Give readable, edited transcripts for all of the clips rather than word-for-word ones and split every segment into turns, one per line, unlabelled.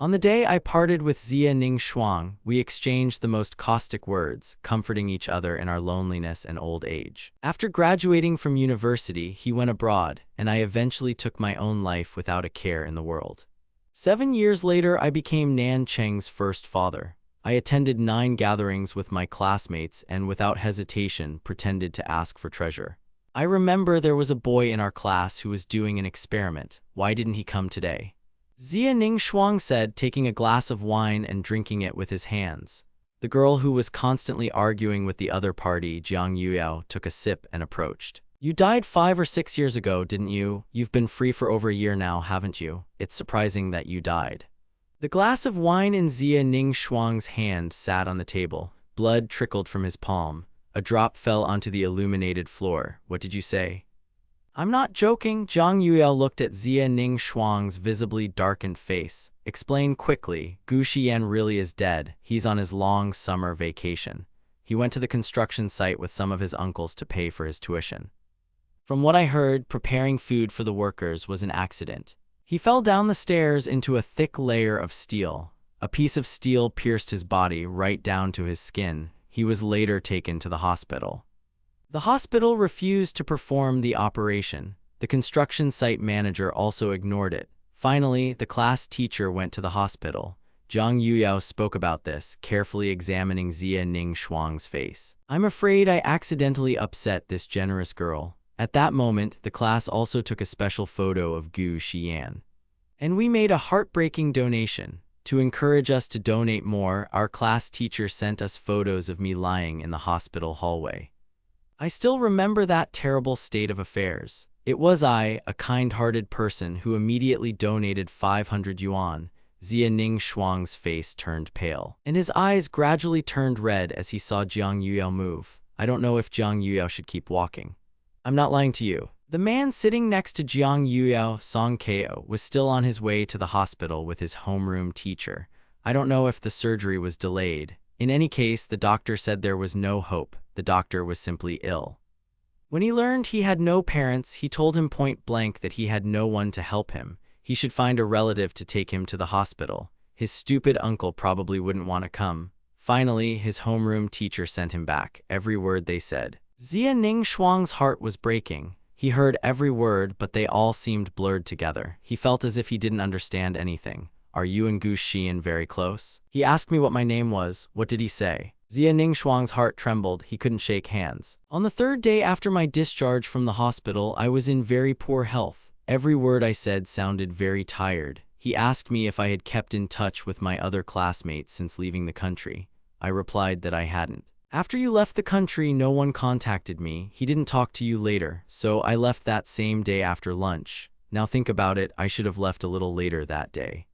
On the day I parted with Zia Ning Shuang, we exchanged the most caustic words, comforting each other in our loneliness and old age. After graduating from university, he went abroad, and I eventually took my own life without a care in the world. 7 years later, I became Nan Cheng's first father. I attended 9 gatherings with my classmates and without hesitation pretended to ask for treasure. I remember there was a boy in our class who was doing an experiment. Why didn't he come today? Zia Ning Shuang said, taking a glass of wine and drinking it with his hands. The girl who was constantly arguing with the other party, Jiang Yuyao, took a sip and approached. You died 5 or 6 years ago, didn't you? You've been free for over a year now, haven't you? It's surprising that you died. The glass of wine in Zia Ning Shuang's hand sat on the table. Blood trickled from his palm. A drop fell onto the illuminated floor. What did you say? I'm not joking. Jiang Yuyao looked at Zia Ning Shuang's visibly darkened face. Explain quickly. Gu Xian really is dead. He's on his long summer vacation. He went to the construction site with some of his uncles to pay for his tuition. From what I heard, preparing food for the workers was an accident. He fell down the stairs into a thick layer of steel. A piece of steel pierced his body right down to his skin. He was later taken to the hospital. The hospital refused to perform the operation. The construction site manager also ignored it. Finally, the class teacher went to the hospital. Jiang Yuyao spoke about this, carefully examining Zia Ning Shuang's face. I'm afraid I accidentally upset this generous girl. At that moment, the class also took a special photo of Gu Xian. And we made a heartbreaking donation. To encourage us to donate more, our class teacher sent us photos of me lying in the hospital hallway. I still remember that terrible state of affairs. It was I, a kind-hearted person, who immediately donated 500 yuan. Zia Ning Shuang's face turned pale, and his eyes gradually turned red as he saw Jiang Yuyao move. I don't know if Jiang Yuyao should keep walking. I'm not lying to you. The man sitting next to Jiang Yuyao, Song Ko, was still on his way to the hospital with his homeroom teacher. I don't know if the surgery was delayed. In any case, the doctor said there was no hope. The doctor was simply ill. When he learned he had no parents, he told him point blank that he had no one to help him. He should find a relative to take him to the hospital. His stupid uncle probably wouldn't want to come. Finally, his homeroom teacher sent him back. Every word they said. Zia Ning Shuang's heart was breaking. He heard every word, but they all seemed blurred together. He felt as if he didn't understand anything. Are you and Gu Xian very close? He asked me what my name was. What did he say? Zia Ning Shuang's heart trembled. He couldn't shake hands. On the 3rd day after my discharge from the hospital, I was in very poor health. Every word I said sounded very tired. He asked me if I had kept in touch with my other classmates since leaving the country. I replied that I hadn't. After you left the country, no one contacted me. He didn't talk to you later, so I left that same day after lunch. Now think about it, I should have left a little later that day.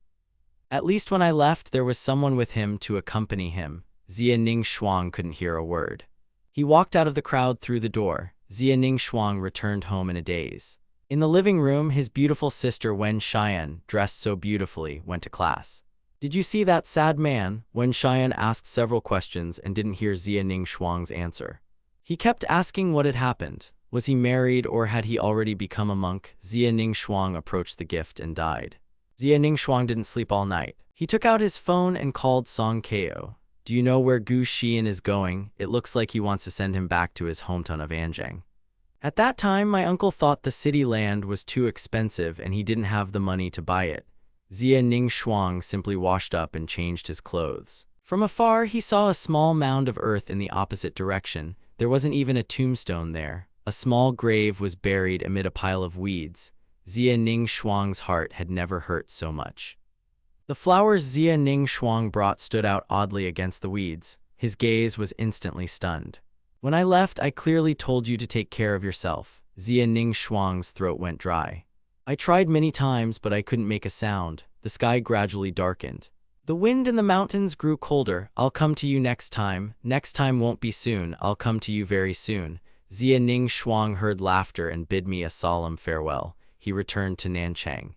At least when I left, there was someone with him to accompany him. Zia Ning Shuang couldn't hear a word. He walked out of the crowd through the door. Zia Ning Shuang returned home in a daze. In the living room, his beautiful sister Wen Xian, dressed so beautifully, went to class. Did you see that sad man? Wen Xian asked several questions and didn't hear Zia Ning Shuang's answer. He kept asking what had happened. Was he married or had he already become a monk? Zia Ning Shuang approached the gift and died. Zia Ning Shuang didn't sleep all night. He took out his phone and called Song Ko. Do you know where Gu Xian is going? It looks like he wants to send him back to his hometown of Anjiang. At that time, my uncle thought the city land was too expensive and he didn't have the money to buy it. Zia Ning Shuang simply washed up and changed his clothes. From afar, he saw a small mound of earth in the opposite direction. There wasn't even a tombstone there. A small grave was buried amid a pile of weeds. Zia Ning Shuang's heart had never hurt so much. The flowers Zia Ning Shuang brought stood out oddly against the weeds. His gaze was instantly stunned. When I left, I clearly told you to take care of yourself. Zia Ning Shuang's throat went dry. I tried many times, but I couldn't make a sound. The sky gradually darkened. The wind in the mountains grew colder. I'll come to you next time. Next time won't be soon. I'll come to you very soon. Zia Ning Shuang heard laughter and bid me a solemn farewell. He returned to Nanchang.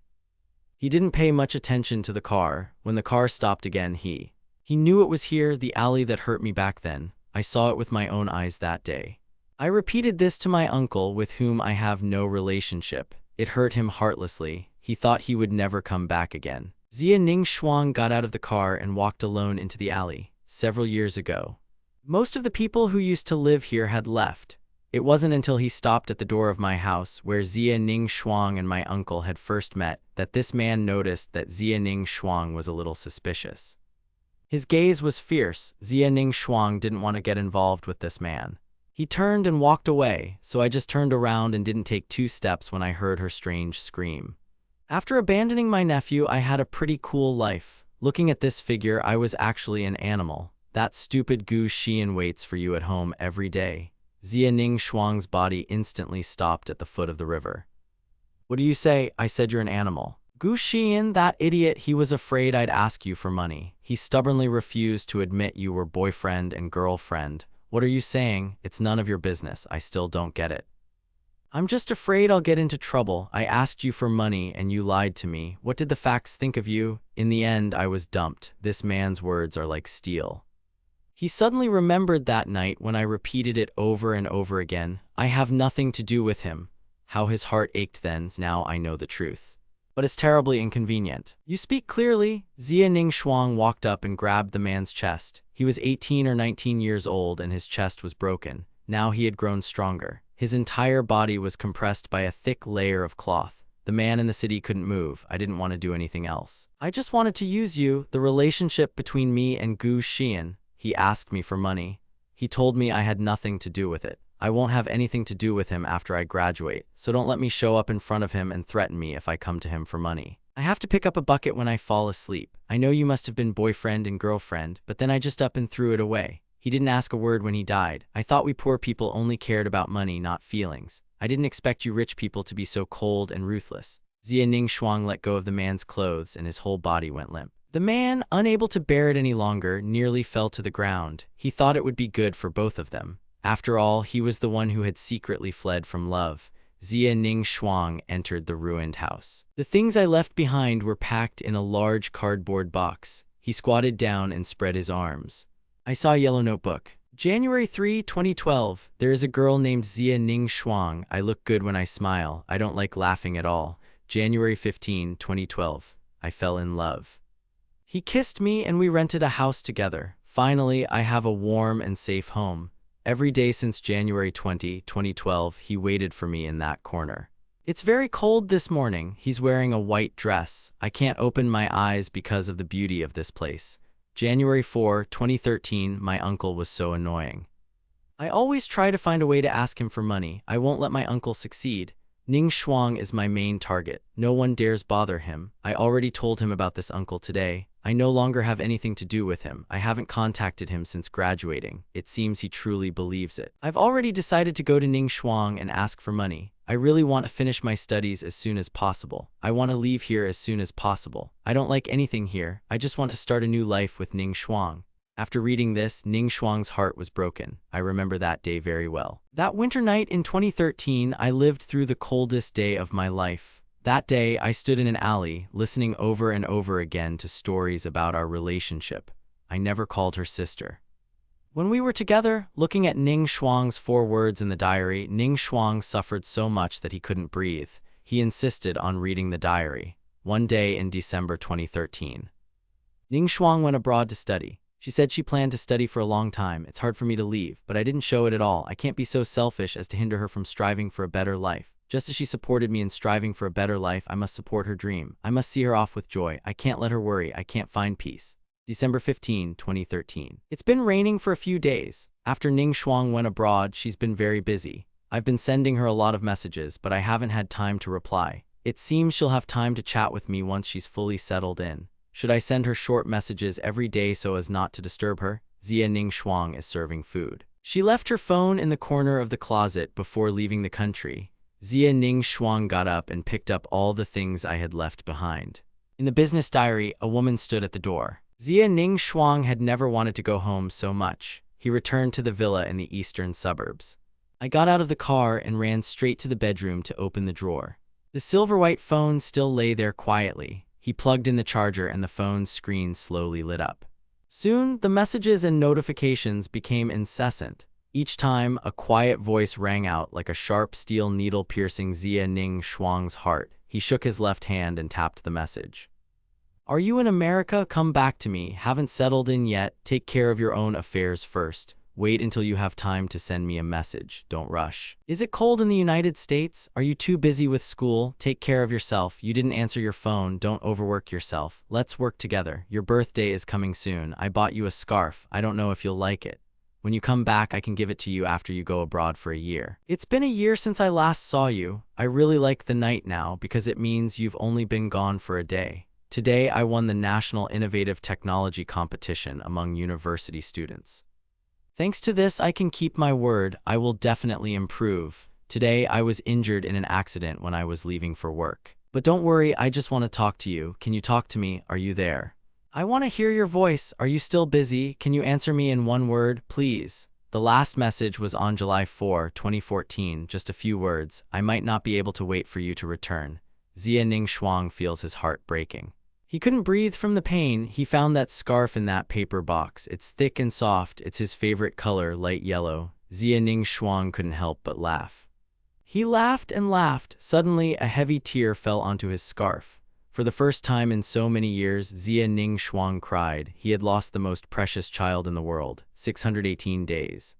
He didn't pay much attention to the car. When the car stopped again, he knew it was here, the alley that hurt me back then. I saw it with my own eyes that day. I repeated this to my uncle, with whom I have no relationship. It hurt him heartlessly. He thought he would never come back again. Zia Ning Shuang got out of the car and walked alone into the alley. Several years ago, most of the people who used to live here had left. It wasn't until he stopped at the door of my house, where Zia Ning Shuang and my uncle had first met, that this man noticed that Zia Ning Shuang was a little suspicious. His gaze was fierce. Zia Ning Shuang didn't want to get involved with this man. He turned and walked away, so I just turned around and didn't take 2 steps when I heard her strange scream. After abandoning my nephew, I had a pretty cool life. Looking at this figure, I was actually an animal. That stupid Gu Xian waits for you at home every day. Zia Ning Shuang's body instantly stopped at the foot of the river. What do you say? I said you're an animal. Gu Xian, that idiot, he was afraid I'd ask you for money. He stubbornly refused to admit you were boyfriend and girlfriend. What are you saying? It's none of your business. I still don't get it. I'm just afraid I'll get into trouble. I asked you for money and you lied to me. What did the facts think of you? In the end, I was dumped. This man's words are like steel. He suddenly remembered that night when I repeated it over and over again. I have nothing to do with him. How his heart ached then. Now I know the truth. But it's terribly inconvenient. You speak clearly. Zia Ning Shuang walked up and grabbed the man's chest. He was 18 or 19 years old and his chest was broken. Now he had grown stronger. His entire body was compressed by a thick layer of cloth. The man in the city couldn't move. I didn't want to do anything else. I just wanted to use you. The relationship between me and Gu Xian. He asked me for money. He told me I had nothing to do with it. I won't have anything to do with him after I graduate, so don't let me show up in front of him and threaten me if I come to him for money. I have to pick up a bucket when I fall asleep. I know you must have been boyfriend and girlfriend, but then I just up and threw it away. He didn't ask a word when he died. I thought we poor people only cared about money, not feelings. I didn't expect you rich people to be so cold and ruthless. Zia Ning Shuang let go of the man's clothes and his whole body went limp. The man, unable to bear it any longer, nearly fell to the ground. He thought it would be good for both of them. After all, he was the one who had secretly fled from love. Zia Ning Shuang entered the ruined house. The things I left behind were packed in a large cardboard box. He squatted down and spread his arms. I saw a yellow notebook. January 3, 2012. There is a girl named Zia Ning Shuang. I look good when I smile. I don't like laughing at all. January 15, 2012. I fell in love. He kissed me and we rented a house together. Finally, I have a warm and safe home. Every day since January 20, 2012, he waited for me in that corner. It's very cold this morning. He's wearing a white dress. I can't open my eyes because of the beauty of this place. January 4, 2013, my uncle was so annoying. I always try to find a way to ask him for money. I won't let my uncle succeed. Ning Shuang is my main target. No one dares bother him. I already told him about this uncle today. I no longer have anything to do with him. I haven't contacted him since graduating. It seems he truly believes it. I've already decided to go to Ning Shuang and ask for money. I really want to finish my studies as soon as possible. I want to leave here as soon as possible. I don't like anything here. I just want to start a new life with Ning Shuang. After reading this, Ning Shuang's heart was broken. I remember that day very well. That winter night in 2013, I lived through the coldest day of my life. That day, I stood in an alley, listening over and over again to stories about our relationship. I never called her sister. When we were together, looking at Ning Shuang's 4 words in the diary, Ning Shuang suffered so much that he couldn't breathe. He insisted on reading the diary. One day in December 2013, Ning Shuang went abroad to study. She said she planned to study for a long time. It's hard for me to leave, but I didn't show it at all. I can't be so selfish as to hinder her from striving for a better life. Just as she supported me in striving for a better life, I must support her dream. I must see her off with joy. I can't let her worry. I can't find peace. December 15, 2013. It's been raining for a few days. After Ning Shuang went abroad, she's been very busy. I've been sending her a lot of messages, but I haven't had time to reply. It seems she'll have time to chat with me once she's fully settled in. Should I send her short messages every day so as not to disturb her? Zia Ning Shuang is serving food. She left her phone in the corner of the closet before leaving the country. Zia Ning Shuang got up and picked up all the things I had left behind. In the business diary, a woman stood at the door. Zia Ning Shuang had never wanted to go home so much. He returned to the villa in the eastern suburbs. I got out of the car and ran straight to the bedroom to open the drawer. The silver-white phone still lay there quietly. He plugged in the charger and the phone's screen slowly lit up. Soon, the messages and notifications became incessant. Each time, a quiet voice rang out like a sharp steel needle piercing Zia Ning Shuang's heart. He shook his left hand and tapped the message. Are you in America? Come back to me. Haven't settled in yet. Take care of your own affairs first. Wait until you have time to send me a message. Don't rush. Is it cold in the United States? Are you too busy with school? Take care of yourself. You didn't answer your phone. Don't overwork yourself. Let's work together. Your birthday is coming soon. I bought you a scarf. I don't know if you'll like it. When you come back, I can give it to you after you go abroad for a year. It's been a year since I last saw you. I really like the night now because it means you've only been gone for a day. Today, I won the National Innovative Technology Competition among university students. Thanks to this, I can keep my word. I will definitely improve. Today, I was injured in an accident when I was leaving for work. But don't worry, I just want to talk to you. Can you talk to me? Are you there? I want to hear your voice. Are you still busy? Can you answer me in one word, please? The last message was on July 4, 2014, just a few words. I might not be able to wait for you to return. Zia Ning Shuang feels his heart breaking. He couldn't breathe from the pain. He found that scarf in that paper box. It's thick and soft. It's his favorite color, light yellow. Zia Ning Shuang couldn't help but laugh. He laughed and laughed. Suddenly, a heavy tear fell onto his scarf. For the first time in so many years, Zia Ning Shuang cried. He had lost the most precious child in the world. 618 days.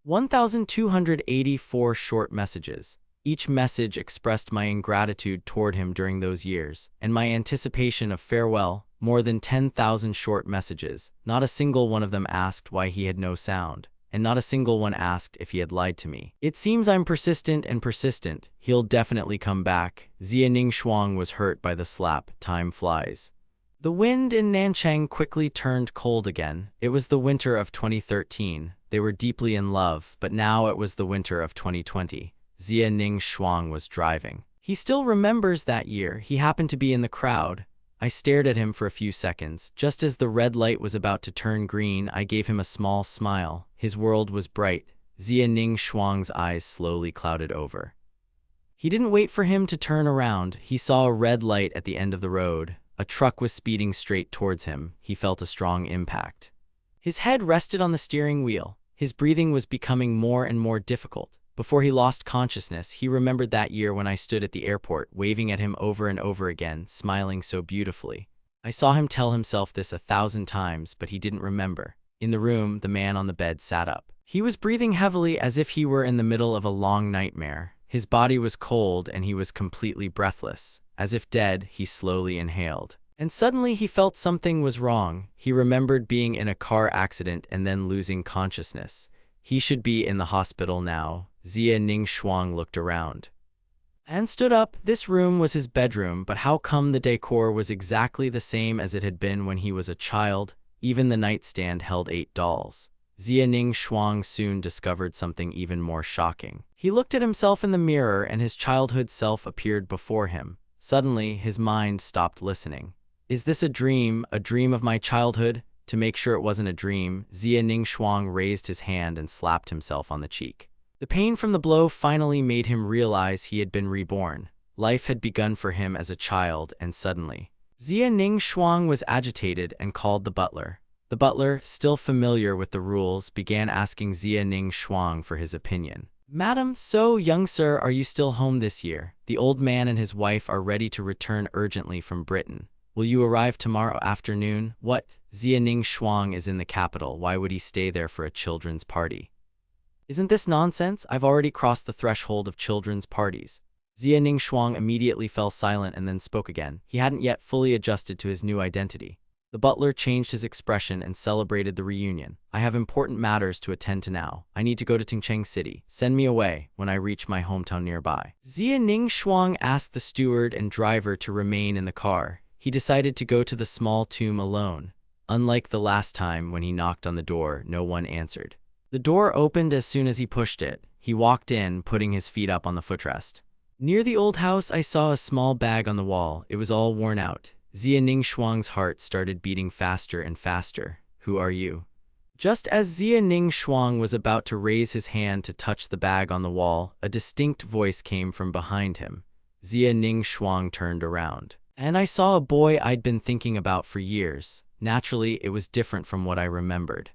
1,284 short messages. Each message expressed my ingratitude toward him during those years, and my anticipation of farewell. More than 10,000 short messages. Not a single one of them asked why he had no sound, and not a single one asked if he had lied to me. It seems I'm persistent and persistent. He'll definitely come back. Zia Ning Shuang was hurt by the slap. Time flies. The wind in Nanchang quickly turned cold again. It was the winter of 2013. They were deeply in love, but now it was the winter of 2020. Zia Ning Shuang was driving. He still remembers that year. He happened to be in the crowd. I stared at him for a few seconds. Just as the red light was about to turn green, I gave him a small smile. His world was bright. Zia Ning Shuang's eyes slowly clouded over. He didn't wait for him to turn around. He saw a red light at the end of the road. A truck was speeding straight towards him. He felt a strong impact. His head rested on the steering wheel. His breathing was becoming more and more difficult. Before he lost consciousness, he remembered that year when I stood at the airport, waving at him over and over again, smiling so beautifully. I saw him tell himself this 1,000 times, but he didn't remember. In the room, the man on the bed sat up. He was breathing heavily as if he were in the middle of a long nightmare. His body was cold and he was completely breathless. As if dead, he slowly inhaled. And suddenly he felt something was wrong. He remembered being in a car accident and then losing consciousness. He should be in the hospital now. Zia Ning Shuang looked around and stood up. This room was his bedroom, but how come the decor was exactly the same as it had been when he was a child? Even the nightstand held 8 dolls. Zia Ning Shuang soon discovered something even more shocking. He looked at himself in the mirror and his childhood self appeared before him. Suddenly, his mind stopped listening. Is this a dream of my childhood? To make sure it wasn't a dream, Zia Ning Shuang raised his hand and slapped himself on the cheek. The pain from the blow finally made him realize he had been reborn. Life had begun for him as a child, and suddenly, Zia Ning Shuang was agitated and called the butler. The butler, still familiar with the rules, began asking Zia Ning Shuang for his opinion. Madam, so young sir, are you still home this year? The old man and his wife are ready to return urgently from Britain. Will you arrive tomorrow afternoon? What? Zia Ning Shuang is in the capital. Why would he stay there for a children's party? Isn't this nonsense? I've already crossed the threshold of children's parties. Zia Ning Shuang immediately fell silent and then spoke again. He hadn't yet fully adjusted to his new identity. The butler changed his expression and celebrated the reunion. I have important matters to attend to now. I need to go to Tingcheng City. Send me away when I reach my hometown nearby. Zia Ning Shuang asked the steward and driver to remain in the car. He decided to go to the small tomb alone. Unlike the last time when he knocked on the door, no one answered. The door opened as soon as he pushed it. He walked in, putting his feet up on the footrest. Near the old house, I saw a small bag on the wall. It was all worn out. Zia Ning Shuang's heart started beating faster and faster. Who are you? Just as Zia Ning Shuang was about to raise his hand to touch the bag on the wall, a distinct voice came from behind him. Zia Ning Shuang turned around. And I saw a boy I'd been thinking about for years. Naturally, it was different from what I remembered.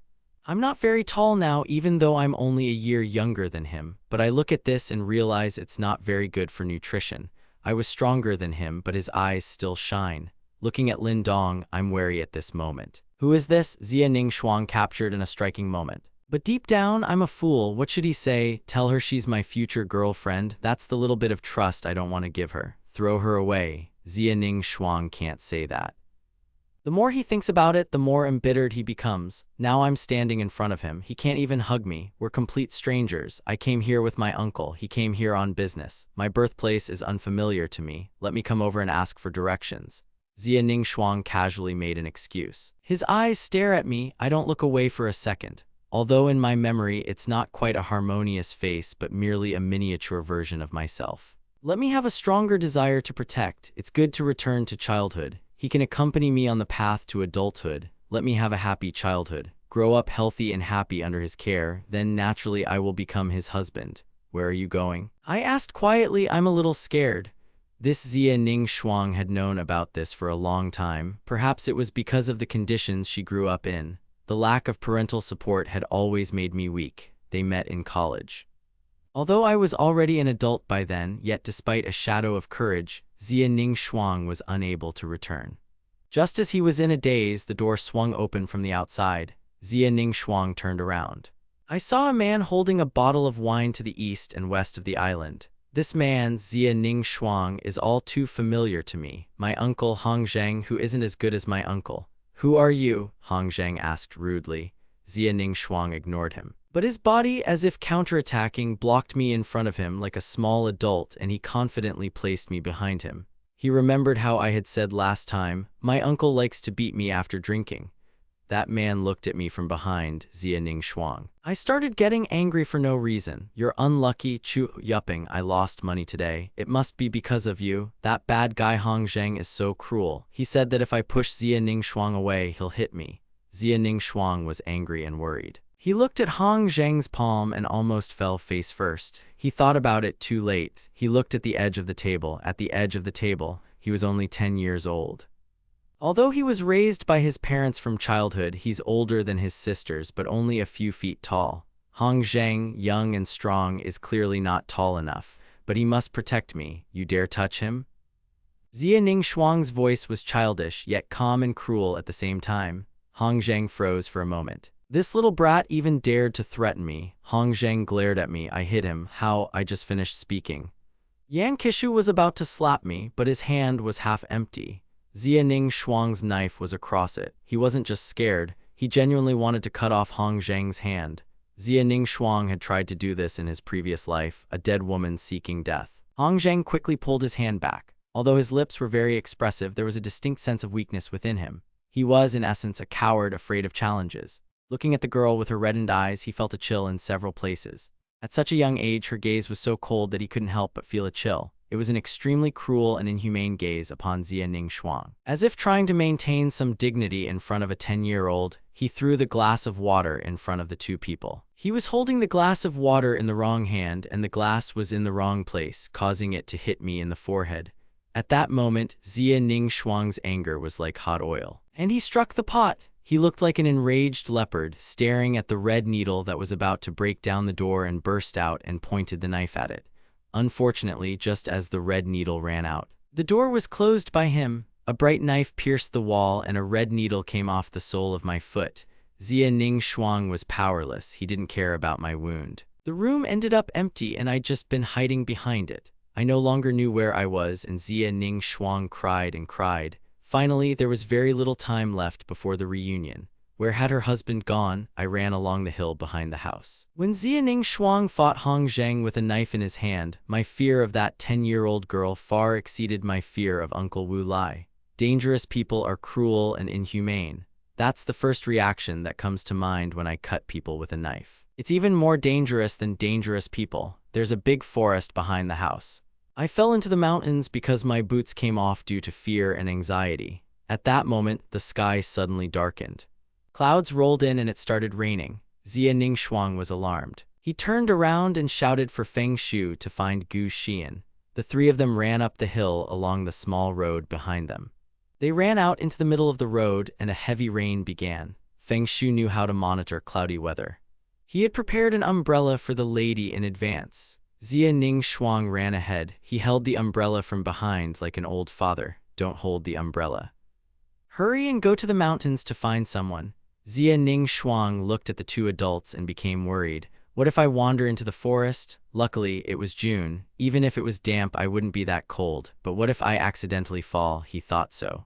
I'm not very tall now, even though I'm only a year younger than him, but I look at this and realize it's not very good for nutrition. I was stronger than him, but his eyes still shine. Looking at Lin Dong, I'm wary at this moment. Who is this? Xia Ning Shuang captured in a striking moment. But deep down, I'm a fool. What should he say? Tell her she's my future girlfriend? That's the little bit of trust I don't want to give her. Throw her away. Xia Ning Shuang can't say that. The more he thinks about it, the more embittered he becomes. Now I'm standing in front of him. He can't even hug me. We're complete strangers. I came here with my uncle. He came here on business. My birthplace is unfamiliar to me. Let me come over and ask for directions. Xia Ning Shuang casually made an excuse. His eyes stare at me. I don't look away for a second. Although in my memory it's not quite a harmonious face but merely a miniature version of myself. Let me have a stronger desire to protect. It's good to return to childhood. He can accompany me on the path to adulthood. Let me have a happy childhood. Grow up healthy and happy under his care. Then naturally I will become his husband. Where are you going? I asked quietly. I'm a little scared. This Xia Ning Shuang had known about this for a long time. Perhaps it was because of the conditions she grew up in. The lack of parental support had always made me weak. They met in college. Although I was already an adult by then, yet despite a shadow of courage, Xia Ning Shuang was unable to return. Just as he was in a daze, the door swung open from the outside. Xia Ning Shuang turned around. I saw a man holding a bottle of wine to the east and west of the island. This man, Xia Ning Shuang, is all too familiar to me. My uncle Hong Zheng, who isn't as good as my uncle. Who are you? Hong Zheng asked rudely. Xia Ning Shuang ignored him. But his body, as if counterattacking, blocked me in front of him like a small adult, and he confidently placed me behind him. He remembered how I had said last time, my uncle likes to beat me after drinking. That man looked at me from behind, Xia Ning Shuang. I started getting angry for no reason. You're unlucky, Chu Yupping, I lost money today. It must be because of you. That bad guy Hong Zheng is so cruel. He said that if I push Xia Ning Shuang away, he'll hit me. Xia Ning Shuang was angry and worried. He looked at Hong Zheng's palm and almost fell face first. He thought about it too late. He looked at the edge of the table. At the edge of the table, he was only 10 years old. Although he was raised by his parents from childhood, he's older than his sisters, but only a few feet tall. Hong Zheng, young and strong, is clearly not tall enough, but he must protect me. You dare touch him? Xia Ning Shuang's voice was childish, yet calm and cruel at the same time. Hong Zheng froze for a moment. This little brat even dared to threaten me. Hong Zheng glared at me. I hit him. How? I just finished speaking. Yan Qishu was about to slap me, but his hand was half empty. Xia Ning Shuang's knife was across it. He wasn't just scared. He genuinely wanted to cut off Hong Zheng's hand. Xia Ning Shuang had tried to do this in his previous life, a dead woman seeking death. Hong Zheng quickly pulled his hand back. Although his lips were very expressive, there was a distinct sense of weakness within him. He was, in essence, a coward afraid of challenges. Looking at the girl with her reddened eyes, he felt a chill in several places. At such a young age, her gaze was so cold that he couldn't help but feel a chill. It was an extremely cruel and inhumane gaze upon Xia Ning Shuang. As if trying to maintain some dignity in front of a 10-year-old, he threw the glass of water in front of the two people. He was holding the glass of water in the wrong hand, and the glass was in the wrong place, causing it to hit me in the forehead. At that moment, Xia Ning Shuang's anger was like hot oil. And he struck the pot. He looked like an enraged leopard, staring at the red needle that was about to break down the door and burst out and pointed the knife at it. Unfortunately, just as the red needle ran out, the door was closed by him. A bright knife pierced the wall and a red needle came off the sole of my foot. Xia Ning Shuang was powerless. He didn't care about my wound. The room ended up empty and I'd just been hiding behind it. I no longer knew where I was, and Xia Ning Shuang cried and cried. Finally, there was very little time left before the reunion. Where had her husband gone? I ran along the hill behind the house. When Xia Ning Shuang fought Hong Zheng with a knife in his hand, my fear of that 10-year-old girl far exceeded my fear of Uncle Wu Lai. Dangerous people are cruel and inhumane. That's the first reaction that comes to mind when I cut people with a knife. It's even more dangerous than dangerous people. There's a big forest behind the house. I fell into the mountains because my boots came off due to fear and anxiety. At that moment, the sky suddenly darkened. Clouds rolled in and it started raining. Xia Ning Shuang was alarmed. He turned around and shouted for Feng Shu to find Gu Xian. The three of them ran up the hill along the small road behind them. They ran out into the middle of the road and a heavy rain began. Feng Shu knew how to monitor cloudy weather. He had prepared an umbrella for the lady in advance. Xia Ning Shuang ran ahead. He held the umbrella from behind like an old father. Don't hold the umbrella. Hurry and go to the mountains to find someone. Zia Ning Shuang looked at the two adults and became worried. What if I wander into the forest? Luckily, it was June. Even if it was damp, I wouldn't be that cold. But what if I accidentally fall? He thought so.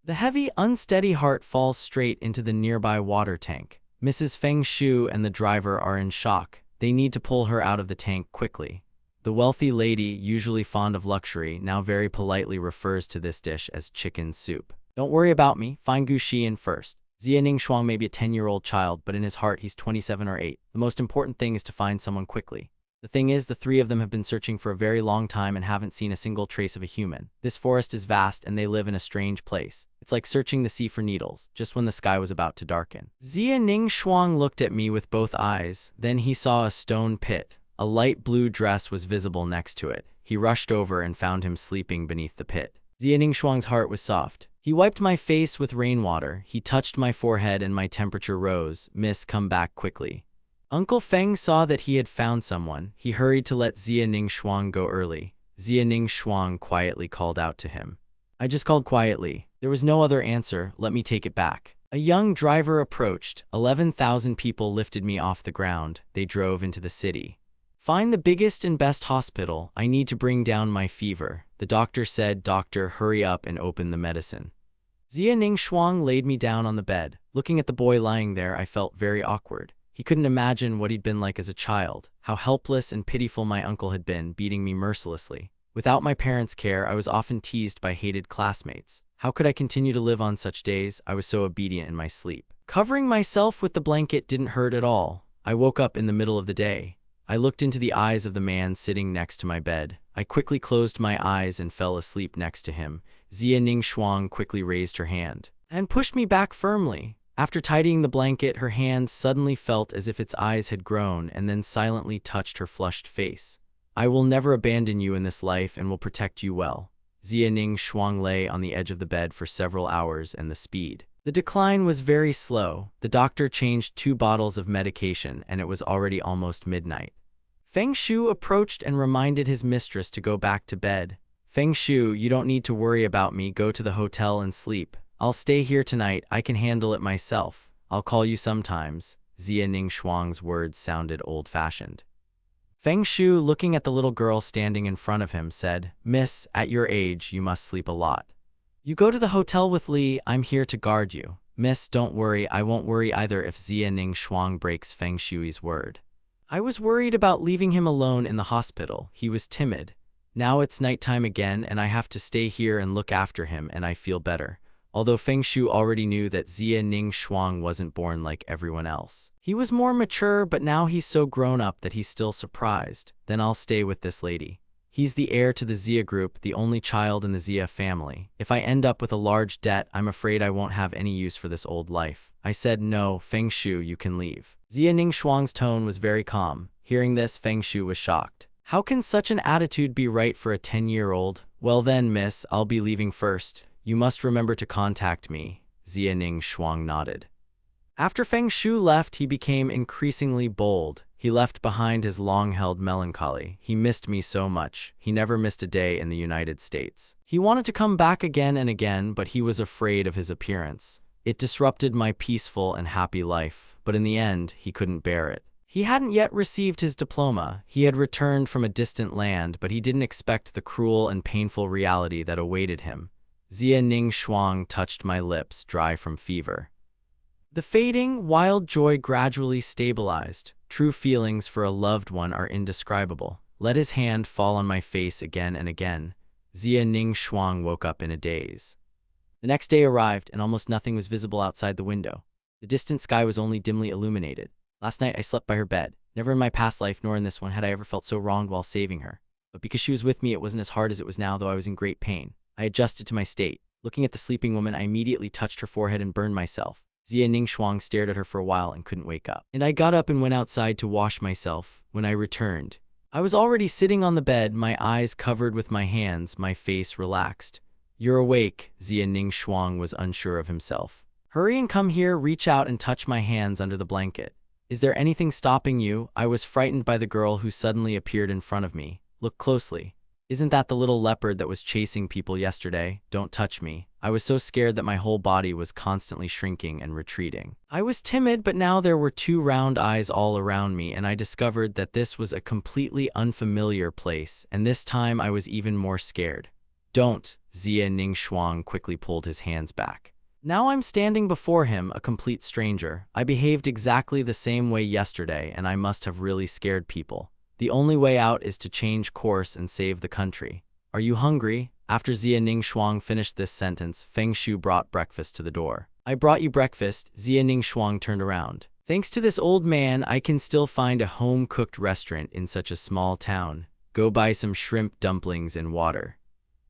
The heavy, unsteady heart falls straight into the nearby water tank. Mrs. Feng Shu and the driver are in shock. They need to pull her out of the tank quickly. The wealthy lady, usually fond of luxury, now very politely refers to this dish as chicken soup. Don't worry about me. Find Gu Xian first. Zia Ning Shuang may be a 10-year-old child, but in his heart he's 27 or 8. The most important thing is to find someone quickly. The thing is, the three of them have been searching for a very long time and haven't seen a single trace of a human. This forest is vast and they live in a strange place. It's like searching the sea for needles, just when the sky was about to darken. Zia Ning Shuang looked at me with both eyes. Then he saw a stone pit. A light blue dress was visible next to it. He rushed over and found him sleeping beneath the pit. Zia Ning Shuang's heart was soft. He wiped my face with rainwater. He touched my forehead and my temperature rose. Miss, come back quickly. Uncle Feng saw that he had found someone. He hurried to let Zia Ning Shuang go early. Zia Ning Shuang quietly called out to him. I just called quietly. There was no other answer. Let me take it back. A young driver approached. 11,000 people lifted me off the ground. They drove into the city. Find the biggest and best hospital. I need to bring down my fever. The doctor said, Doctor, hurry up and open the medicine. Zia Ning Shuang laid me down on the bed. Looking at the boy lying there, I felt very awkward. He couldn't imagine what he'd been like as a child, how helpless and pitiful my uncle had been, beating me mercilessly. Without my parents' care, I was often teased by hated classmates. How could I continue to live on such days? I was so obedient in my sleep. Covering myself with the blanket didn't hurt at all. I woke up in the middle of the day. I looked into the eyes of the man sitting next to my bed. I quickly closed my eyes and fell asleep next to him. Zia Ning Shuang quickly raised her hand and pushed me back firmly. After tidying the blanket, her hand suddenly felt as if its eyes had grown and then silently touched her flushed face. I will never abandon you in this life and will protect you well. Zia Ning Shuang lay on the edge of the bed for several hours and the speed. The decline was very slow. The doctor changed 2 bottles of medication and it was already almost midnight. Feng Shu approached and reminded his mistress to go back to bed. Feng Shu, you don't need to worry about me. Go to the hotel and sleep. I'll stay here tonight. I can handle it myself. I'll call you sometimes. Zia Ning Shuang's words sounded old-fashioned. Feng Shu, looking at the little girl standing in front of him, said, Miss, at your age, you must sleep a lot. You go to the hotel with Li. I'm here to guard you. Miss, don't worry. I won't worry either if Zia Ning Shuang breaks Feng Shui's word. I was worried about leaving him alone in the hospital. He was timid. Now it's nighttime again and I have to stay here and look after him and I feel better. Although Feng Shu already knew that Zia Ning Shuang wasn't born like everyone else. He was more mature, but now he's so grown up that he's still surprised. Then I'll stay with this lady. He's the heir to the Zia group, the only child in the Zia family. If I end up with a large debt, I'm afraid I won't have any use for this old life. I said, no, Feng Shu, you can leave. Zia Ning Shuang's tone was very calm. Hearing this, Feng Shu was shocked. How can such an attitude be right for a 10-year-old? Well then, miss, I'll be leaving first. You must remember to contact me. Zia Ning Shuang nodded. After Feng Shu left, he became increasingly bold. He left behind his long-held melancholy. He missed me so much. He never missed a day in the United States. He wanted to come back again and again, but he was afraid of his appearance. It disrupted my peaceful and happy life, but in the end, he couldn't bear it. He hadn't yet received his diploma. He had returned from a distant land, but he didn't expect the cruel and painful reality that awaited him. Zia Ning Shuang touched my lips, dry from fever. The fading, wild joy gradually stabilized. True feelings for a loved one are indescribable. Let his hand fall on my face again and again. Zia Ning Shuang woke up in a daze. The next day arrived, and almost nothing was visible outside the window. The distant sky was only dimly illuminated. Last night I slept by her bed. Never in my past life, nor in this one, had I ever felt so wronged while saving her. But because she was with me, it wasn't as hard as it was now, though I was in great pain. I adjusted to my state. Looking at the sleeping woman, I immediately touched her forehead and burned myself. Zia Ning Shuang stared at her for a while and couldn't wake up. And I got up and went outside to wash myself. When I returned, I was already sitting on the bed, my eyes covered with my hands, my face relaxed. You're awake. Zia Ning Shuang was unsure of himself. Hurry and come here, reach out and touch my hands under the blanket. Is there anything stopping you? I was frightened by the girl who suddenly appeared in front of me. Look closely. Isn't that the little leopard that was chasing people yesterday? Don't touch me. I was so scared that my whole body was constantly shrinking and retreating. I was timid, but now there were two round eyes all around me, and I discovered that this was a completely unfamiliar place, and this time I was even more scared. Don't, Xia Ningshuang quickly pulled his hands back. Now I'm standing before him, a complete stranger. I behaved exactly the same way yesterday, and I must have really scared people. The only way out is to change course and save the country. Are you hungry? After Xia Ningshuang finished this sentence, Feng Shu brought breakfast to the door. I brought you breakfast. Xia Ningshuang turned around. Thanks to this old man, I can still find a home-cooked restaurant in such a small town. Go buy some shrimp dumplings and water.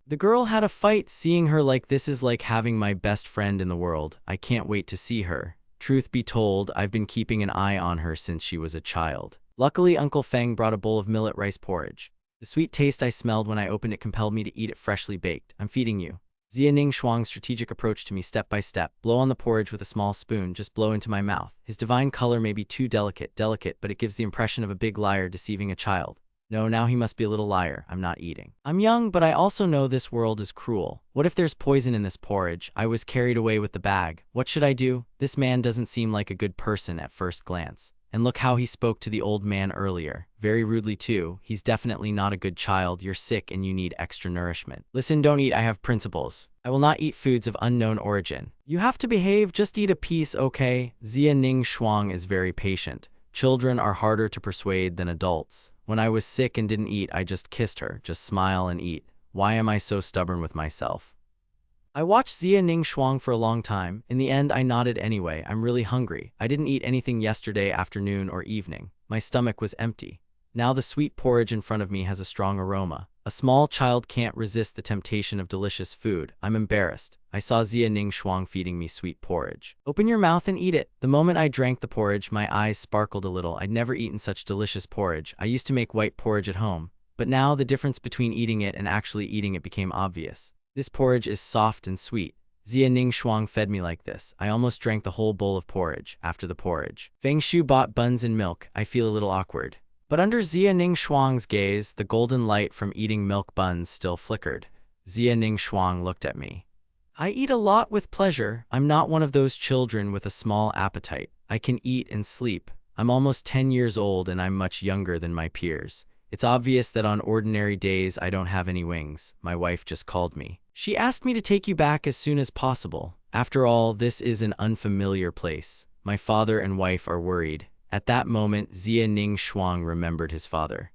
The girl had a fight. Seeing her like this is like having my best friend in the world. I can't wait to see her. Truth be told, I've been keeping an eye on her since she was a child. Luckily, Uncle Feng brought a bowl of millet rice porridge. The sweet taste I smelled when I opened it compelled me to eat it freshly baked. I'm feeding you. Xia Ningshuang's strategic approach to me step by step. Blow on the porridge with a small spoon, just blow into my mouth. His divine color may be too delicate, but it gives the impression of a big liar deceiving a child. No, now he must be a little liar. I'm not eating. I'm young, but I also know this world is cruel. What if there's poison in this porridge? I was carried away with the bag. What should I do? This man doesn't seem like a good person at first glance. And look how he spoke to the old man earlier. Very rudely too. He's definitely not a good child. You're sick and you need extra nourishment. Listen, don't eat. I have principles. I will not eat foods of unknown origin. You have to behave. Just eat a piece, okay? Xia Ningshuang is very patient. Children are harder to persuade than adults. When I was sick and didn't eat, I just kissed her. Just smile and eat. Why am I so stubborn with myself? I watched Xia Ningshuang for a long time. In the end, I nodded anyway. I'm really hungry. I didn't eat anything yesterday afternoon or evening. My stomach was empty. Now the sweet porridge in front of me has a strong aroma. A small child can't resist the temptation of delicious food. I'm embarrassed. I saw Xia Ningshuang feeding me sweet porridge. Open your mouth and eat it. The moment I drank the porridge, my eyes sparkled a little. I'd never eaten such delicious porridge. I used to make white porridge at home. But now the difference between eating it and actually eating it became obvious. This porridge is soft and sweet. Xia Ningshuang fed me like this. I almost drank the whole bowl of porridge. After the porridge, Feng Shu bought buns and milk. I feel a little awkward. But under Xia Ningshuang's gaze, the golden light from eating milk buns still flickered. Xia Ningshuang looked at me. I eat a lot with pleasure. I'm not one of those children with a small appetite. I can eat and sleep. I'm almost 10 years old and I'm much younger than my peers. It's obvious that on ordinary days I don't have any wings. My wife just called me. She asked me to take you back as soon as possible. After all, this is an unfamiliar place. My father and wife are worried. At that moment, Xia Ningshuang remembered his father.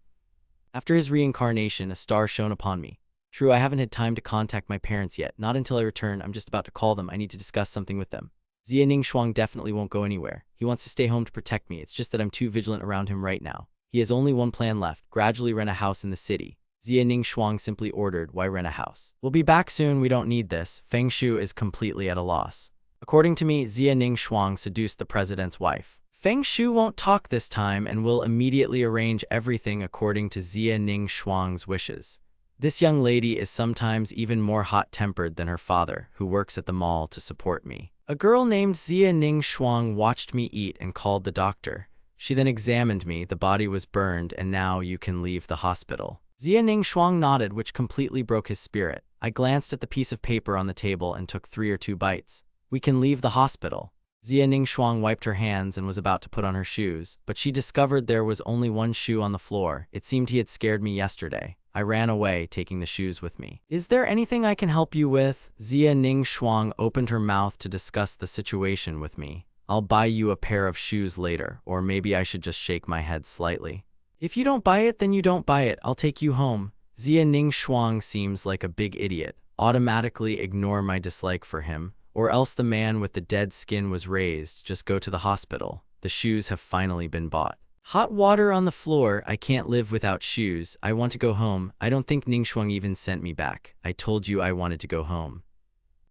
After his reincarnation, a star shone upon me. True, I haven't had time to contact my parents yet. Not until I return. I'm just about to call them. I need to discuss something with them. Xia Ningshuang definitely won't go anywhere. He wants to stay home to protect me. It's just that I'm too vigilant around him right now. He has only one plan left, gradually rent a house in the city. Xia Ningshuang simply ordered, why rent a house? We'll be back soon, we don't need this. Feng Shu is completely at a loss. According to me, Xia Ningshuang seduced the president's wife. Feng Shu won't talk this time and will immediately arrange everything according to Xia Ningshuang's wishes. This young lady is sometimes even more hot-tempered than her father, who works at the mall to support me. A girl named Xia Ningshuang watched me eat and called the doctor. She then examined me, the body was burned, and now you can leave the hospital. Xia Ningshuang nodded, which completely broke his spirit. I glanced at the piece of paper on the table and took 3 or 2 bites. We can leave the hospital. Xia Ningshuang wiped her hands and was about to put on her shoes, but she discovered there was only one shoe on the floor. It seemed he had scared me yesterday. I ran away, taking the shoes with me. Is there anything I can help you with? Xia Ningshuang opened her mouth to discuss the situation with me. I'll buy you a pair of shoes later, or maybe I should just shake my head slightly. If you don't buy it, then you don't buy it. I'll take you home. Xia Ningshuang seems like a big idiot. Automatically ignore my dislike for him, or else the man with the dead skin was raised. Just go to the hospital. The shoes have finally been bought. Hot water on the floor. I can't live without shoes. I want to go home. I don't think Ningshuang even sent me back. I told you I wanted to go home.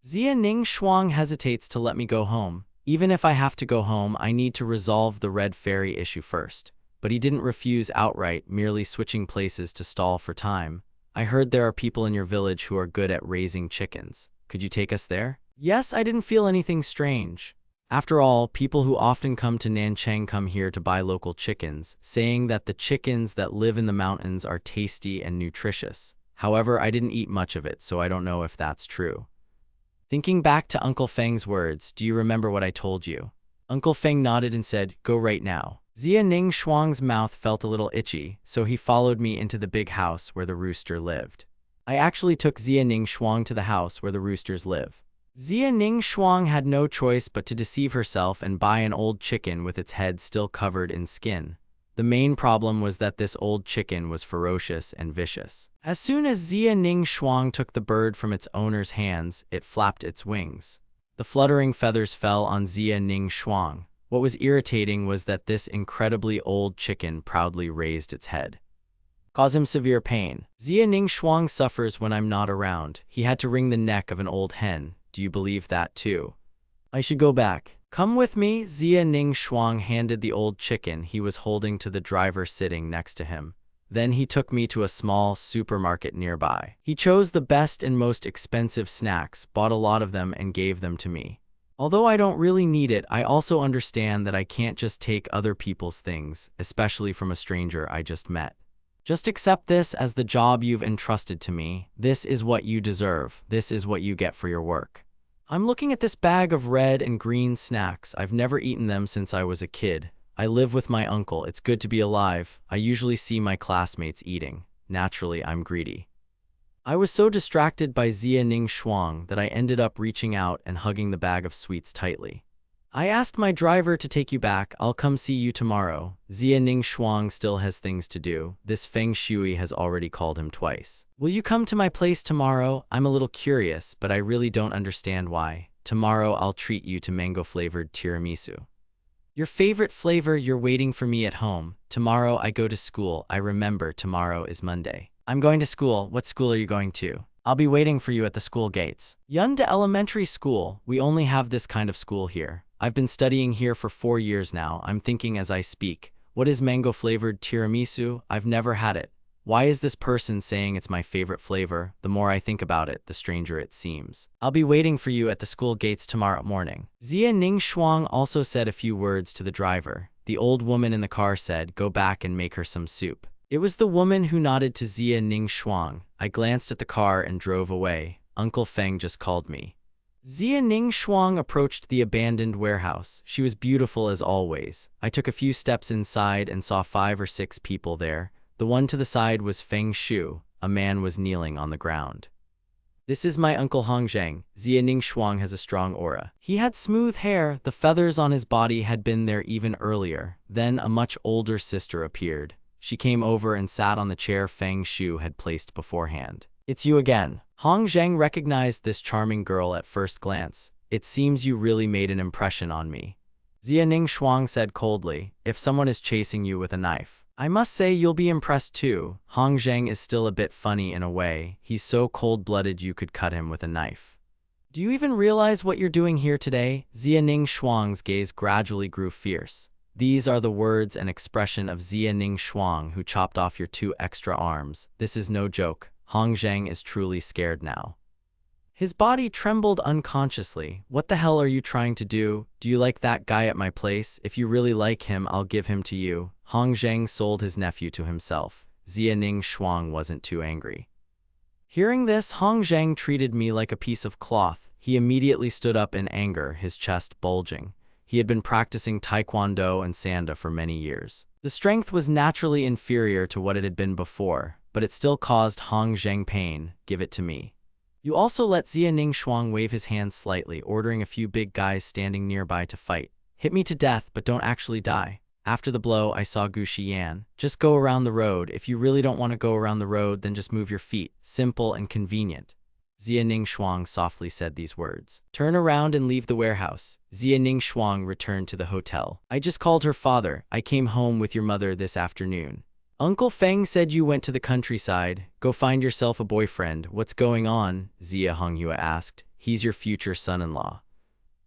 Xia Ningshuang hesitates to let me go home. Even if I have to go home, I need to resolve the red fairy issue first. But he didn't refuse outright, merely switching places to stall for time. I heard there are people in your village who are good at raising chickens. Could you take us there? Yes, I didn't feel anything strange. After all, people who often come to Nanchang come here to buy local chickens, saying that the chickens that live in the mountains are tasty and nutritious. However, I didn't eat much of it, so I don't know if that's true. Thinking back to Uncle Feng's words, do you remember what I told you? Uncle Feng nodded and said, go right now. Xia Ning Shuang's mouth felt a little itchy, so he followed me into the big house where the rooster lived. I actually took Xia Ning Shuang to the house where the roosters live. Xia Ning Shuang had no choice but to deceive herself and buy an old chicken with its head still covered in skin. The main problem was that this old chicken was ferocious and vicious. As soon as Xia Ning Shuang took the bird from its owner's hands, it flapped its wings. The fluttering feathers fell on Xia Ning Shuang. What was irritating was that this incredibly old chicken proudly raised its head. Cause him severe pain. Xia Ning Shuang suffers when I'm not around. He had to wring the neck of an old hen. Do you believe that too? I should go back. Come with me. Xia Ning Shuang handed the old chicken he was holding to the driver sitting next to him. Then he took me to a small supermarket nearby. He chose the best and most expensive snacks, bought a lot of them, and gave them to me. Although I don't really need it, I also understand that I can't just take other people's things, especially from a stranger I just met. Just accept this as the job you've entrusted to me. This is what you deserve. This is what you get for your work. I'm looking at this bag of red and green snacks. I've never eaten them since I was a kid. I live with my uncle. It's good to be alive. I usually see my classmates eating. Naturally, I'm greedy. I was so distracted by Xia Ning Shuang that I ended up reaching out and hugging the bag of sweets tightly. I asked my driver to take you back. I'll come see you tomorrow. Xia Ning Shuang still has things to do. This Feng Shui has already called him twice. Will you come to my place tomorrow? I'm a little curious, but I really don't understand why. Tomorrow I'll treat you to mango-flavored tiramisu. Your favorite flavor. You're waiting for me at home. Tomorrow I go to school. I remember tomorrow is Monday. I'm going to school. What school are you going to? I'll be waiting for you at the school gates. Yunde Elementary School. We only have this kind of school here. I've been studying here for 4 years now. I'm thinking as I speak. What is mango-flavored tiramisu? I've never had it. Why is this person saying it's my favorite flavor? The more I think about it, the stranger it seems. I'll be waiting for you at the school gates tomorrow morning. Xia Ning Shuang also said a few words to the driver. The old woman in the car said, go back and make her some soup. It was the woman who nodded to Xia Ning Shuang. I glanced at the car and drove away. Uncle Feng just called me. Xia Ning Shuang approached the abandoned warehouse. She was beautiful as always. I took a few steps inside and saw 5 or 6 people there. The one to the side was Feng Shu. A man was kneeling on the ground. This is my uncle Hong Zheng. Xia Ning Shuang has a strong aura. He had smooth hair. The feathers on his body had been there even earlier. Then a much older sister appeared. She came over and sat on the chair Feng Shu had placed beforehand. It's you again. Hong Zheng recognized this charming girl at first glance. It seems you really made an impression on me. Xia Ning Shuang said coldly, if someone is chasing you with a knife, I must say you'll be impressed too. Hong Zheng is still a bit funny in a way. He's so cold-blooded you could cut him with a knife. Do you even realize what you're doing here today? Xia Ning Shuang's gaze gradually grew fierce. These are the words and expression of Xia Ning Shuang, who chopped off your 2 extra arms. This is no joke. Hong Zheng is truly scared now. His body trembled unconsciously. What the hell are you trying to do? Do you like that guy at my place? If you really like him, I'll give him to you. Hong Zheng sold his nephew to himself. Xia Ning Shuang wasn't too angry. Hearing this, Hong Zheng treated me like a piece of cloth. He immediately stood up in anger, his chest bulging. He had been practicing taekwondo and sanda for many years. The strength was naturally inferior to what it had been before, but it still caused Hong Zheng pain. Give it to me. You also let Xia Ning Shuang wave his hand slightly, ordering a few big guys standing nearby to fight. Hit me to death, but don't actually die. After the blow, I saw Gu Shiyan. Just go around the road. If you really don't want to go around the road, then just move your feet. Simple and convenient. Xia Ning Shuang softly said these words. Turn around and leave the warehouse. Xia Ning Shuang returned to the hotel. I just called her father. I came home with your mother this afternoon. Uncle Feng said you went to the countryside. Go find yourself a boyfriend. What's going on? Xia Honghua asked. He's your future son-in-law.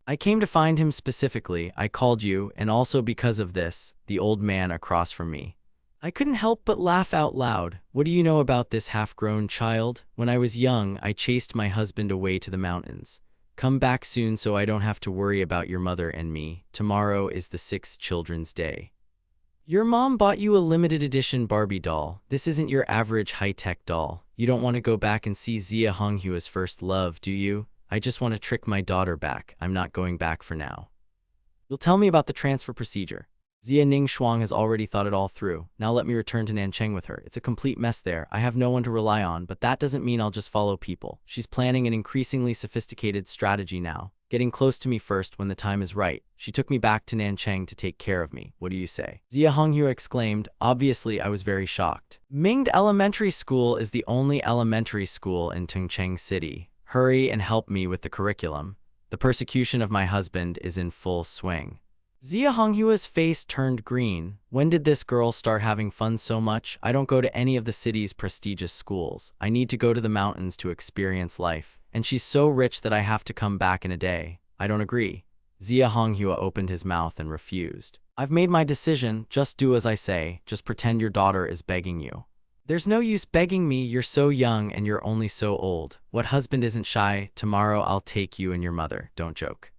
I came to find him specifically. I called you, and also because of this, the old man across from me. I couldn't help but laugh out loud. What do you know about this half-grown child? When I was young, I chased my husband away to the mountains. Come back soon so I don't have to worry about your mother and me. Tomorrow is the 6th Children's Day. Your mom bought you a limited edition Barbie doll. This isn't your average high-tech doll. You don't want to go back and see Zia Honghua's first love, do you? I just want to trick my daughter back. I'm not going back for now. You'll tell me about the transfer procedure. Zia Ning Shuang has already thought it all through. Now let me return to Nancheng with her. It's a complete mess there. I have no one to rely on, but that doesn't mean I'll just follow people. She's planning an increasingly sophisticated strategy now, getting close to me first when the time is right. She took me back to Nancheng to take care of me. What do you say? Zia Honghua exclaimed. Obviously, I was very shocked. Mingde Elementary School is the only elementary school in Tongcheng City. Hurry and help me with the curriculum. The persecution of my husband is in full swing. Zia Honghua's face turned green. When did this girl start having fun so much? I don't go to any of the city's prestigious schools. I need to go to the mountains to experience life. And she's so rich that I have to come back in a day. I don't agree. Zia Honghua opened his mouth and refused. I've made my decision. Just do as I say. Just pretend your daughter is begging you. There's no use begging me. You're so young and you're only so old. What husband isn't shy? Tomorrow I'll take you and your mother. Don't joke.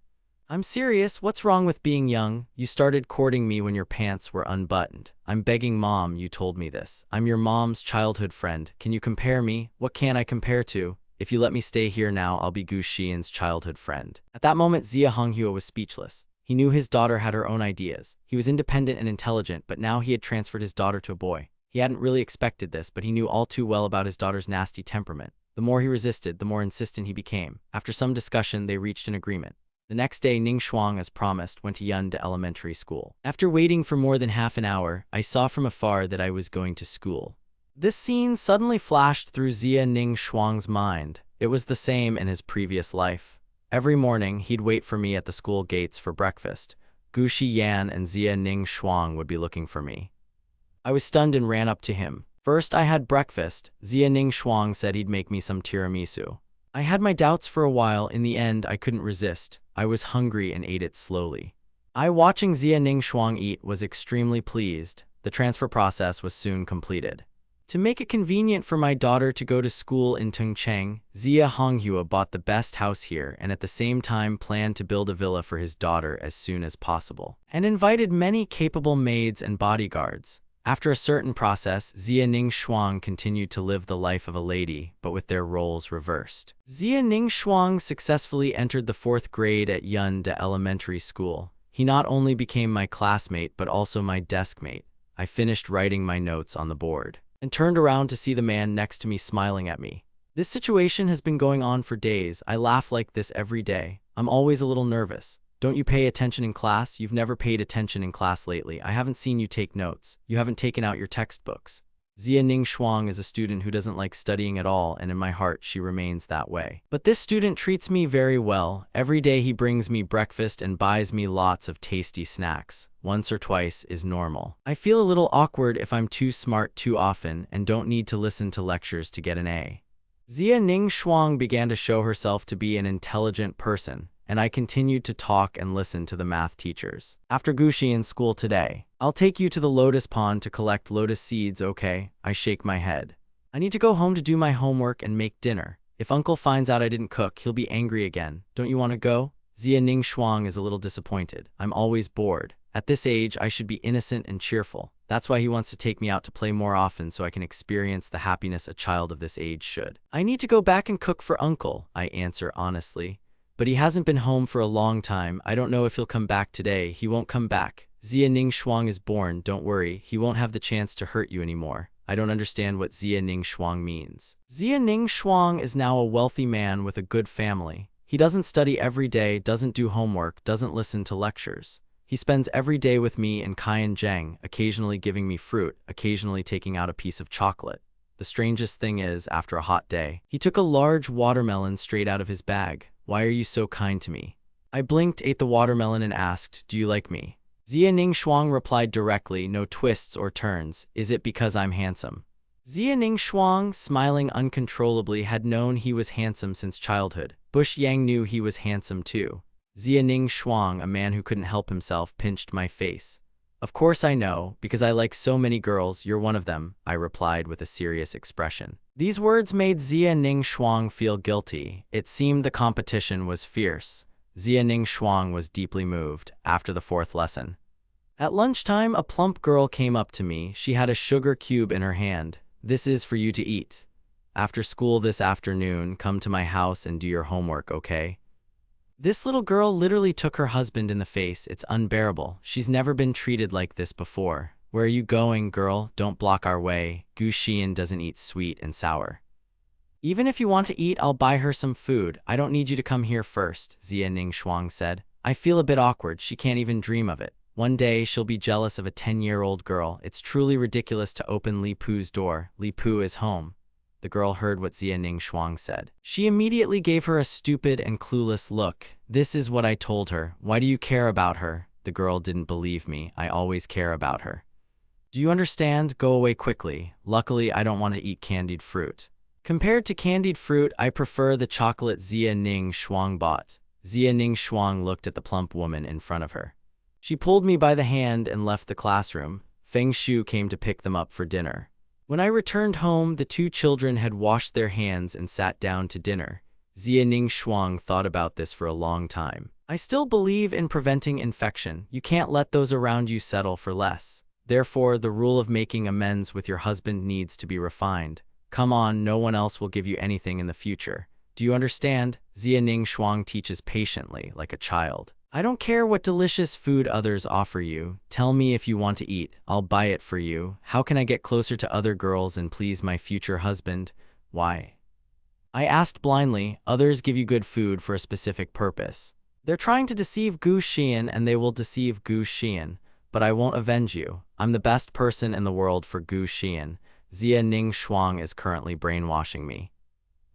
I'm serious. What's wrong with being young? You started courting me when your pants were unbuttoned. I'm begging Mom, you told me this. I'm your mom's childhood friend. Can you compare me? What can I compare to? If you let me stay here now, I'll be Gu Xian's childhood friend. At that moment, Zia Honghua was speechless. He knew his daughter had her own ideas. He was independent and intelligent, but now he had transferred his daughter to a boy. He hadn't really expected this, but he knew all too well about his daughter's nasty temperament. The more he resisted, the more insistent he became. After some discussion, they reached an agreement. The next day, Ning Shuang, as promised, went to Yunde Elementary School. After waiting for more than half an hour, I saw from afar that I was going to school. This scene suddenly flashed through Zia Ning Shuang's mind. It was the same in his previous life. Every morning, he'd wait for me at the school gates for breakfast. Gu Xian and Zia Ning Shuang would be looking for me. I was stunned and ran up to him. First, I had breakfast. Zia Ning Shuang said he'd make me some tiramisu. I had my doubts for a while. In the end, I couldn't resist. I was hungry and ate it slowly. Watching Zia Ning Shuang eat was extremely pleased. The transfer process was soon completed. To make it convenient for my daughter to go to school in Tongcheng, Zia Honghua bought the best house here and at the same time planned to build a villa for his daughter as soon as possible, and invited many capable maids and bodyguards. After a certain process, Zia Ning Shuang continued to live the life of a lady, but with their roles reversed. Zia Ning Shuang successfully entered the 4th grade at Yunde Elementary School. He not only became my classmate, but also my deskmate. I finished writing my notes on the board and turned around to see the man next to me smiling at me. This situation has been going on for days. I laugh like this every day. I'm always a little nervous. Don't you pay attention in class? You've never paid attention in class lately. I haven't seen you take notes. You haven't taken out your textbooks. Zia Ning Shuang is a student who doesn't like studying at all, and in my heart she remains that way. But this student treats me very well. Every day he brings me breakfast and buys me lots of tasty snacks. Once or twice is normal. I feel a little awkward if I'm too smart too often and don't need to listen to lectures to get an A. Zia Ning Shuang began to show herself to be an intelligent person, and I continued to talk and listen to the math teachers. After Gushi in school today, I'll take you to the lotus pond to collect lotus seeds, okay? I shake my head. I need to go home to do my homework and make dinner. If Uncle finds out I didn't cook, he'll be angry again. Don't you want to go? Zia Ning Shuang is a little disappointed. I'm always bored. At this age, I should be innocent and cheerful. That's why he wants to take me out to play more often so I can experience the happiness a child of this age should. I need to go back and cook for Uncle, I answer honestly. But he hasn't been home for a long time. I don't know if he'll come back today. He won't come back. Zia Ning Shuang is born. Don't worry. He won't have the chance to hurt you anymore. I don't understand what Zia Ning Shuang means. Zia Ning Shuang is now a wealthy man with a good family. He doesn't study every day, doesn't do homework, doesn't listen to lectures. He spends every day with me and Kaiyan Zheng, occasionally giving me fruit, occasionally taking out a piece of chocolate. The strangest thing is, after a hot day, he took a large watermelon straight out of his bag. Why are you so kind to me? I blinked, ate the watermelon, and asked, do you like me? Zia Ning Shuang replied directly, no twists or turns. Is it because I'm handsome? Zia Ning Shuang, smiling uncontrollably, had known he was handsome since childhood. Bush Yang knew he was handsome too. Zia Ning Shuang, a man who couldn't help himself, pinched my face. Of course I know, because I like so many girls. You're one of them, I replied with a serious expression. These words made Zia Ning Shuang feel guilty. It seemed the competition was fierce. Zia Ning Shuang was deeply moved. After the 4th lesson, At lunchtime, a plump girl came up to me. She had a sugar cube in her hand. "This is for you to eat. After school this afternoon, come to my house and do your homework, okay?" This little girl literally took her husband in the face. It's unbearable. She's never been treated like this before. "Where are you going, girl? Don't block our way. Gu Xian doesn't eat sweet and sour." "Even if you want to eat, I'll buy her some food. I don't need you to come here first," Zia Ning Shuang said. "I feel a bit awkward. She can't even dream of it. One day, she'll be jealous of a 10-year-old girl. It's truly ridiculous to open Li Pu's door. Li Pu is home." The girl heard what Zia Ning Shuang said. She immediately gave her a stupid and clueless look. "This is what I told her. Why do you care about her?" The girl didn't believe me. "I always care about her. Do you understand? Go away quickly. Luckily, I don't want to eat candied fruit." Compared to candied fruit, I prefer the chocolate Zia Ning Shuang bought. Zia Ning Shuang looked at the plump woman in front of her. She pulled me by the hand and left the classroom. Feng Shu came to pick them up for dinner. When I returned home, the two children had washed their hands and sat down to dinner. Zia Ning Shuang thought about this for a long time. "I still believe in preventing infection. You can't let those around you settle for less. Therefore, the rule of making amends with your husband needs to be refined. Come on, no one else will give you anything in the future. Do you understand?" Zia Ning Shuang teaches patiently, like a child. "I don't care what delicious food others offer you. Tell me if you want to eat. I'll buy it for you. How can I get closer to other girls and please my future husband?" "Why?" I asked blindly. "Others give you good food for a specific purpose. They're trying to deceive Gu Xian and they will deceive Gu Xian. But I won't avenge you. I'm the best person in the world for Gu Xian. Zia Ning Shuang is currently brainwashing me.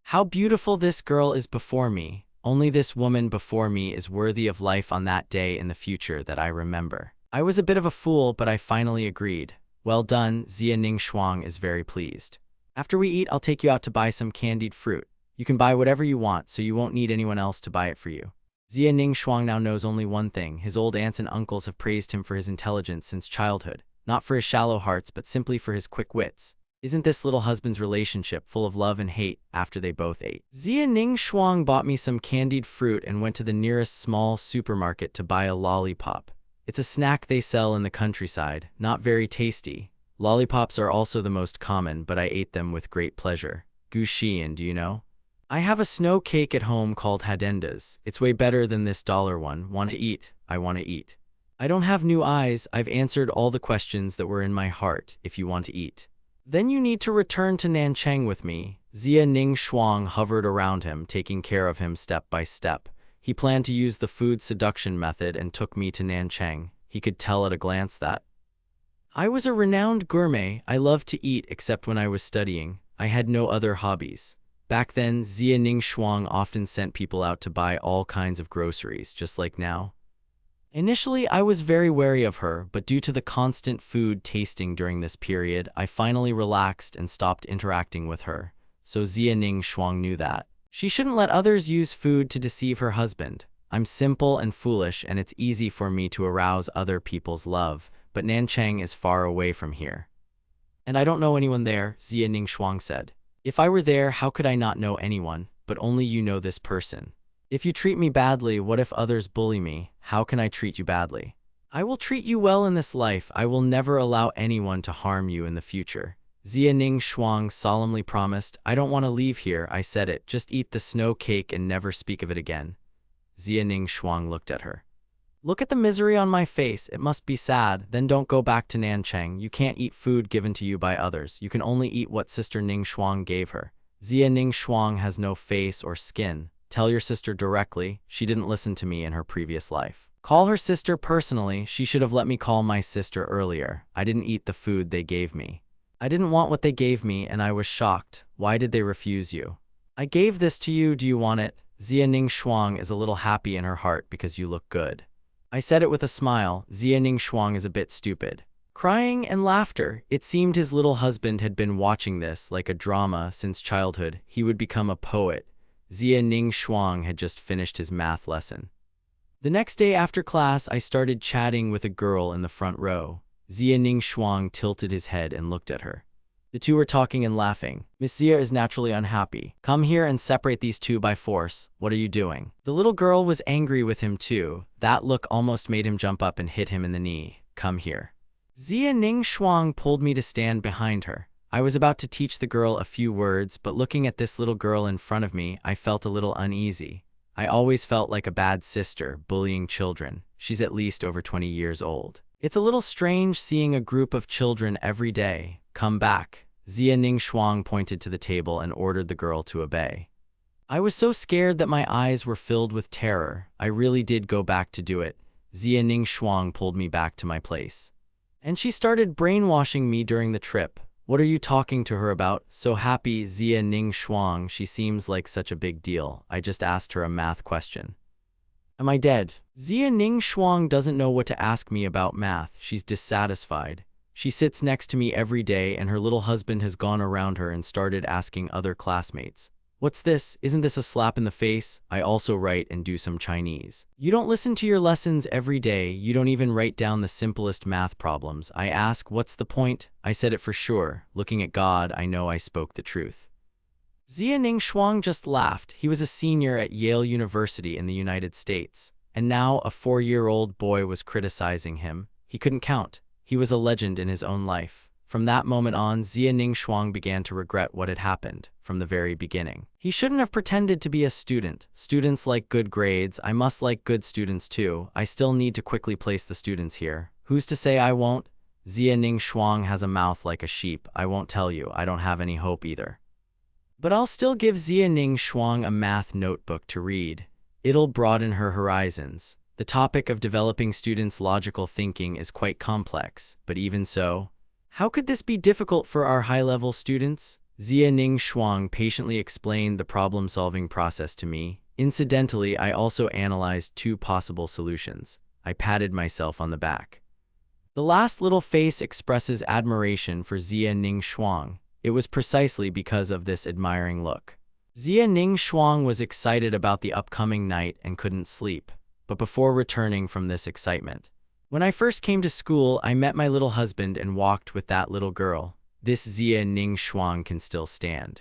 How beautiful this girl is before me. Only this woman before me is worthy of life on that day in the future that I remember." I was a bit of a fool, but I finally agreed. "Well done." Zia Ning Shuang is very pleased. "After we eat, I'll take you out to buy some candied fruit. You can buy whatever you want, so you won't need anyone else to buy it for you." Zia Ning Shuang now knows only one thing. His old aunts and uncles have praised him for his intelligence since childhood. Not for his shallow hearts, but simply for his quick wits. Isn't this little husband's relationship full of love and hate after they both ate? Zia Ning Shuang bought me some candied fruit and went to the nearest small supermarket to buy a lollipop. It's a snack they sell in the countryside, not very tasty. Lollipops are also the most common, but I ate them with great pleasure. Gu Xian, do you know? I have a snow cake at home called Hadendas. It's way better than this dollar one. Want to eat? I want to eat. I don't have new eyes. I've answered all the questions that were in my heart. If you want to eat, then you need to return to Nanchang with me. Zia Ning Shuang hovered around him, taking care of him step by step. He planned to use the food seduction method and took me to Nanchang. He could tell at a glance that I was a renowned gourmet. I loved to eat except when I was studying. I had no other hobbies. Back then, Zia Ning Shuang often sent people out to buy all kinds of groceries, just like now. Initially, I was very wary of her, but due to the constant food tasting during this period, I finally relaxed and stopped interacting with her. So Zia Ning Shuang knew that she shouldn't let others use food to deceive her husband. I'm simple and foolish, and it's easy for me to arouse other people's love, but Nanchang is far away from here. And I don't know anyone there, Zia Ning Shuang said. If I were there, how could I not know anyone? But only you know this person. If you treat me badly, what if others bully me? How can I treat you badly? I will treat you well in this life. I will never allow anyone to harm you in the future. Zia Ning Shuang solemnly promised. I don't want to leave here. I said it. Just eat the snow cake and never speak of it again. Zia Ning Shuang looked at her. Look at the misery on my face. It must be sad. Then don't go back to Nanchang. You can't eat food given to you by others. You can only eat what Sister Ning Shuang gave her. Zia Ning Shuang has no face or skin. Tell your sister directly. She didn't listen to me in her previous life. Call her sister personally. She should have let me call my sister earlier. I didn't eat the food they gave me. I didn't want what they gave me, and I was shocked. Why did they refuse you? I gave this to you. Do you want it? Zia Ning Shuang is a little happy in her heart because you look good. I said it with a smile. Zia Ning Shuang is a bit stupid. Crying and laughter. It seemed his little husband had been watching this like a drama since childhood. He would become a poet. Zia Ning Shuang had just finished his math lesson. The next day after class, I started chatting with a girl in the front row. Zia Ning Shuang tilted his head and looked at her. The two were talking and laughing. Miss Zia is naturally unhappy. Come here and separate these two by force. What are you doing? The little girl was angry with him too. That look almost made him jump up and hit him in the knee. come here. Zia Ning Shuang pulled me to stand behind her. I was about to teach the girl a few words, but looking at this little girl in front of me, I felt a little uneasy. I always felt like a bad sister, bullying children. She's at least over 20 years old. It's a little strange seeing a group of children every day. Come back. Zia Ning Shuang pointed to the table and ordered the girl to obey. I was so scared that my eyes were filled with terror. I really did go back to do it. Zia Ning Shuang pulled me back to my place. And she started brainwashing me during the trip. What are you talking to her about? So happy, Zia Ning Shuang, she seems like such a big deal. I just asked her a math question. Am I dead? Zia Ning Shuang doesn't know what to ask me about math. She's dissatisfied. She sits next to me every day and her little husband has gone around her and started asking other classmates. What's this? Isn't this a slap in the face? I also write and do some Chinese. You don't listen to your lessons every day. You don't even write down the simplest math problems. I ask, what's the point? I said it for sure. Looking at God, I know I spoke the truth. Zia Ning Shuang just laughed. He was a senior at Yale University in the United States. And now a 4-year-old boy was criticizing him. He couldn't count. He was a legend in his own life. From that moment on, Zia Ning Shuang began to regret what had happened from the very beginning. He shouldn't have pretended to be a student. Students like good grades. I must like good students too. I still need to quickly place the students here. Who's to say I won't? Zia Ning Shuang has a mouth like a sheep. I won't tell you. I don't have any hope either. But I'll still give Zia Ning Shuang a math notebook to read. It'll broaden her horizons. The topic of developing students' logical thinking is quite complex, but even so, how could this be difficult for our high-level students? Zia Ning Shuang patiently explained the problem-solving process to me. Incidentally, I also analyzed 2 possible solutions. I patted myself on the back. The last little face expresses admiration for Zia Ning Shuang. It was precisely because of this admiring look. Zia Ning Shuang was excited about the upcoming night and couldn't sleep. But before returning from this excitement, when I first came to school, I met my little husband and walked with that little girl. This Zia Ning Shuang can still stand.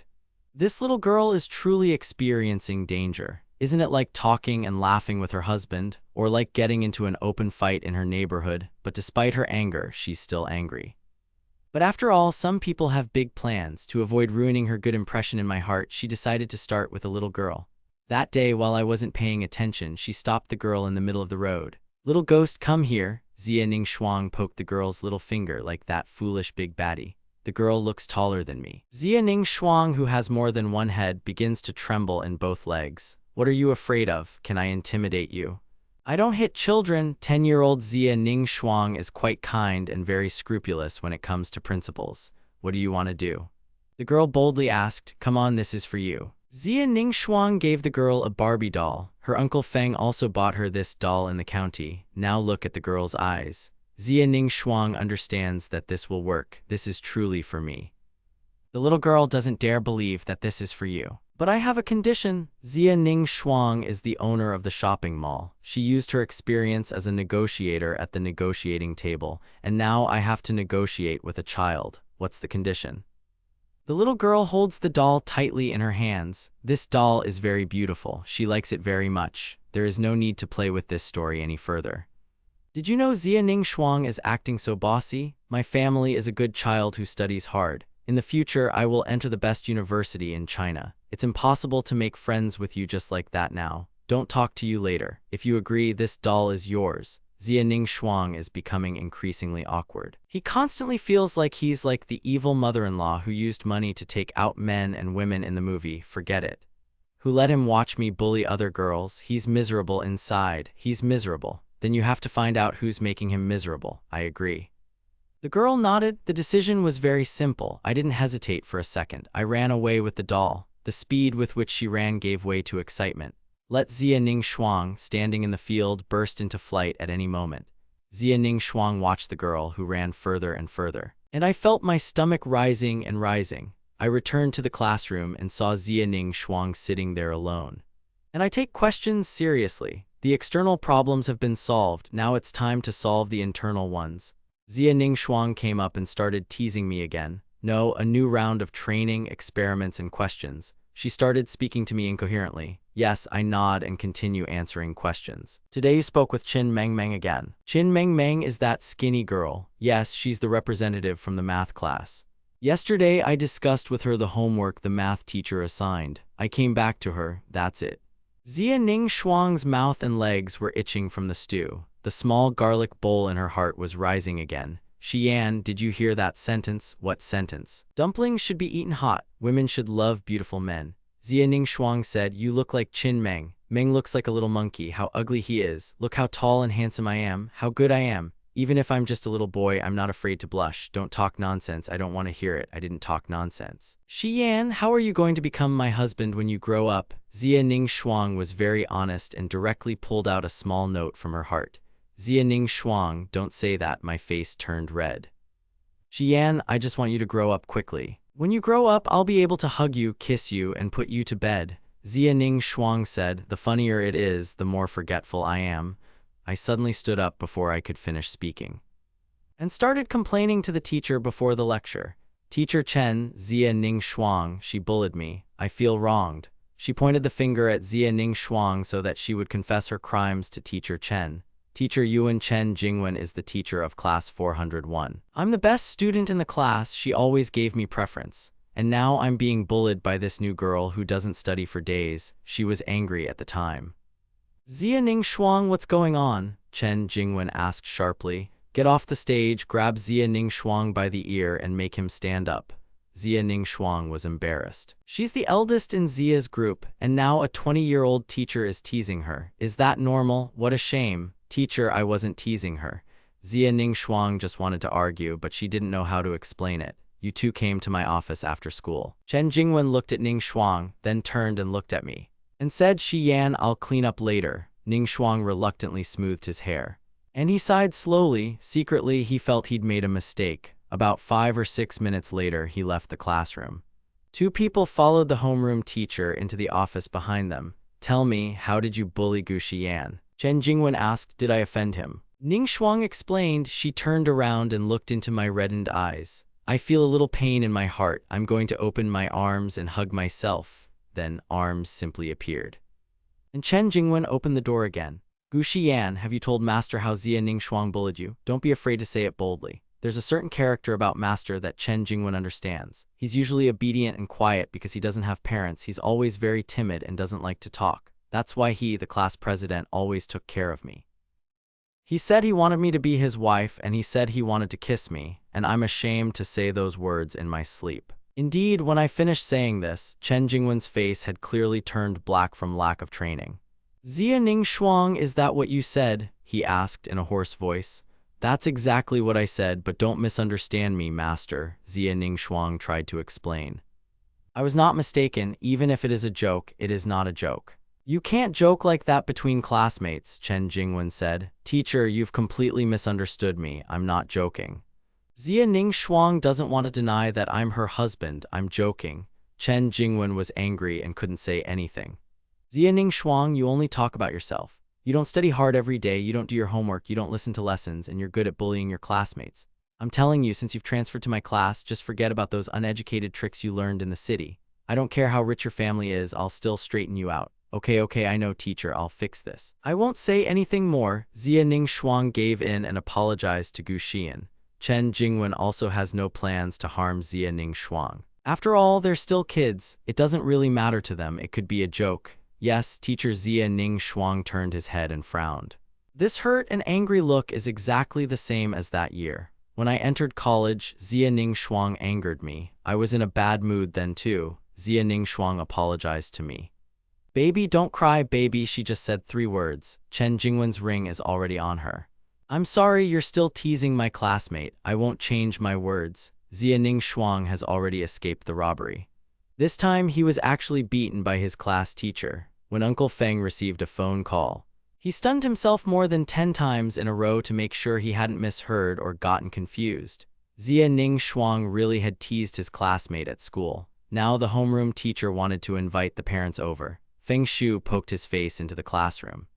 This little girl is truly experiencing danger. Isn't it like talking and laughing with her husband, or like getting into an open fight in her neighborhood? But despite her anger, she's still angry. But after all, some people have big plans. To avoid ruining her good impression in my heart, she decided to start with a little girl. That day, while I wasn't paying attention, she stopped the girl in the middle of the road. Little ghost, come here. Zia Ning Shuang poked the girl's little finger like that foolish big baddie. The girl looks taller than me. Zia Ning Shuang, who has more than one head, begins to tremble in both legs. What are you afraid of? Can I intimidate you? I don't hit children. 10-year-old Zia Ning Shuang is quite kind and very scrupulous when it comes to principles. What do you want to do? The girl boldly asked. Come on, this is for you. Zia Ning Shuang gave the girl a Barbie doll. Her uncle Feng also bought her this doll in the county. Now look at the girl's eyes. Zia Ning Shuang understands that this will work. This is truly for me. The little girl doesn't dare believe that this is for you. But I have a condition. Zia Ning Shuang is the owner of the shopping mall. She used her experience as a negotiator at the negotiating table, and now I have to negotiate with a child. What's the condition? The little girl holds the doll tightly in her hands. This doll is very beautiful. She likes it very much. There is no need to play with this story any further. Did you know Zia Ning Shuang is acting so bossy? My family is a good child who studies hard. In the future, I will enter the best university in China. It's impossible to make friends with you just like that now. Don't talk to you later. If you agree, this doll is yours. Zia Ning Shuang is becoming increasingly awkward. He constantly feels like he's like the evil mother-in-law who used money to take out men and women in the movie. Forget it. Who let him watch me bully other girls? He's miserable inside. He's miserable. Then you have to find out who's making him miserable. I agree. The girl nodded. The decision was very simple. I didn't hesitate for a second. I ran away with the doll. The speed with which she ran gave way to excitement. Let Zia Ning Shuang, standing in the field, burst into flight at any moment. Zia Ning Shuang watched the girl, who ran further and further. And I felt my stomach rising and rising. I returned to the classroom and saw Zia Ning Shuang sitting there alone. And I take questions seriously. The external problems have been solved. Now it's time to solve the internal ones. Zia Ning Shuang came up and started teasing me again. No, a new round of training, experiments, and questions. She started speaking to me incoherently. Yes, I nod and continue answering questions. Today you spoke with Chin Meng Meng again. Chin Meng Meng is that skinny girl. Yes, she's the representative from the math class. Yesterday I discussed with her the homework the math teacher assigned. I came back to her, that's it. Xia Ning Shuang's mouth and legs were itching from the stew. The small garlic bowl in her heart was rising again. Xian, did you hear that sentence? What sentence? Dumplings should be eaten hot. Women should love beautiful men. Xia Ning Shuang said, you look like Chin Meng. Meng looks like a little monkey. How ugly he is. Look how tall and handsome I am. How good I am. Even if I'm just a little boy, I'm not afraid to blush. Don't talk nonsense. I don't want to hear it. I didn't talk nonsense. Xian, how are you going to become my husband when you grow up? Xia Ning Shuang was very honest and directly pulled out a small note from her heart. Xia Ning Shuang, don't say that. My face turned red. Xian, I just want you to grow up quickly. When you grow up, I'll be able to hug you, kiss you, and put you to bed. Xia Ning Shuang said, the funnier it is, the more forgetful I am. I suddenly stood up before I could finish speaking and started complaining to the teacher before the lecture. Teacher Chen, Xia Ning Shuang, she bullied me. I feel wronged. She pointed the finger at Xia Ning Shuang so that she would confess her crimes to Teacher Chen. Teacher Yuan Chen Jingwen is the teacher of class 401. I'm the best student in the class. She always gave me preference. And now I'm being bullied by this new girl who doesn't study for days. She was angry at the time. Xia Ning Shuang, what's going on? Chen Jingwen asked sharply. Get off the stage, grab Xia Ning Shuang by the ear and make him stand up. Xia Ning Shuang was embarrassed. She's the eldest in Xia's group, and now a 20-year-old teacher is teasing her. Is that normal? What a shame. Teacher, I wasn't teasing her. Xia Ning Shuang just wanted to argue, but she didn't know how to explain it. You two came to my office after school. Chen Jingwen looked at Ning Shuang, then turned and looked at me and said, Xian, I'll clean up later. Ning Shuang reluctantly smoothed his hair. And he sighed slowly. Secretly, he felt he'd made a mistake. About 5 or 6 minutes later, he left the classroom. Two people followed the homeroom teacher into the office behind them. Tell me, how did you bully Gu Xian? Chen Jingwen asked, did I offend him? Ning Shuang explained. She turned around and looked into my reddened eyes. I feel a little pain in my heart. I'm going to open my arms and hug myself. Then arms simply appeared. And Chen Jingwen opened the door again. Gu Xian, have you told Master how Xia Ning Shuang bullied you? Don't be afraid to say it boldly. There's a certain character about Master that Chen Jingwen understands. He's usually obedient and quiet because he doesn't have parents. He's always very timid and doesn't like to talk. That's why he, the class president, always took care of me. He said he wanted me to be his wife, and he said he wanted to kiss me, and I'm ashamed to say those words in my sleep. Indeed, when I finished saying this, Chen Jingwen's face had clearly turned black from lack of training. Xia Ning Shuang, is that what you said? He asked in a hoarse voice. That's exactly what I said, but don't misunderstand me, Master, Xia Ning Shuang tried to explain. I was not mistaken. Even if it is a joke, it is not a joke. You can't joke like that between classmates, Chen Jingwen said. Teacher, you've completely misunderstood me. I'm not joking. Xia Ning Shuang doesn't want to deny that I'm her husband. I'm joking. Chen Jingwen was angry and couldn't say anything. Xia Ning Shuang, you only talk about yourself. You don't study hard every day, you don't do your homework, you don't listen to lessons, and you're good at bullying your classmates. I'm telling you, since you've transferred to my class, just forget about those uneducated tricks you learned in the city. I don't care how rich your family is, I'll still straighten you out. Okay, I know, teacher, I'll fix this. I won't say anything more. Xia Ning Shuang gave in and apologized to Gu Xian. Chen Jingwen also has no plans to harm Xia Ning Shuang. After all, they're still kids. It doesn't really matter to them. It could be a joke. Yes, teacher Xia Ning Shuang turned his head and frowned. This hurt and angry look is exactly the same as that year. When I entered college, Xia Ning Shuang angered me. I was in a bad mood then too. Xia Ning Shuang apologized to me. Baby, don't cry, baby, she just said 3 words. Chen Jingwen's ring is already on her. I'm sorry, you're still teasing my classmate. I won't change my words. Xia Ning Shuang has already escaped the robbery. This time, he was actually beaten by his class teacher when Uncle Feng received a phone call. He stunned himself more than 10 times in a row to make sure he hadn't misheard or gotten confused. Xia Ning Shuang really had teased his classmate at school. Now the homeroom teacher wanted to invite the parents over. Feng Shu poked his face into the classroom.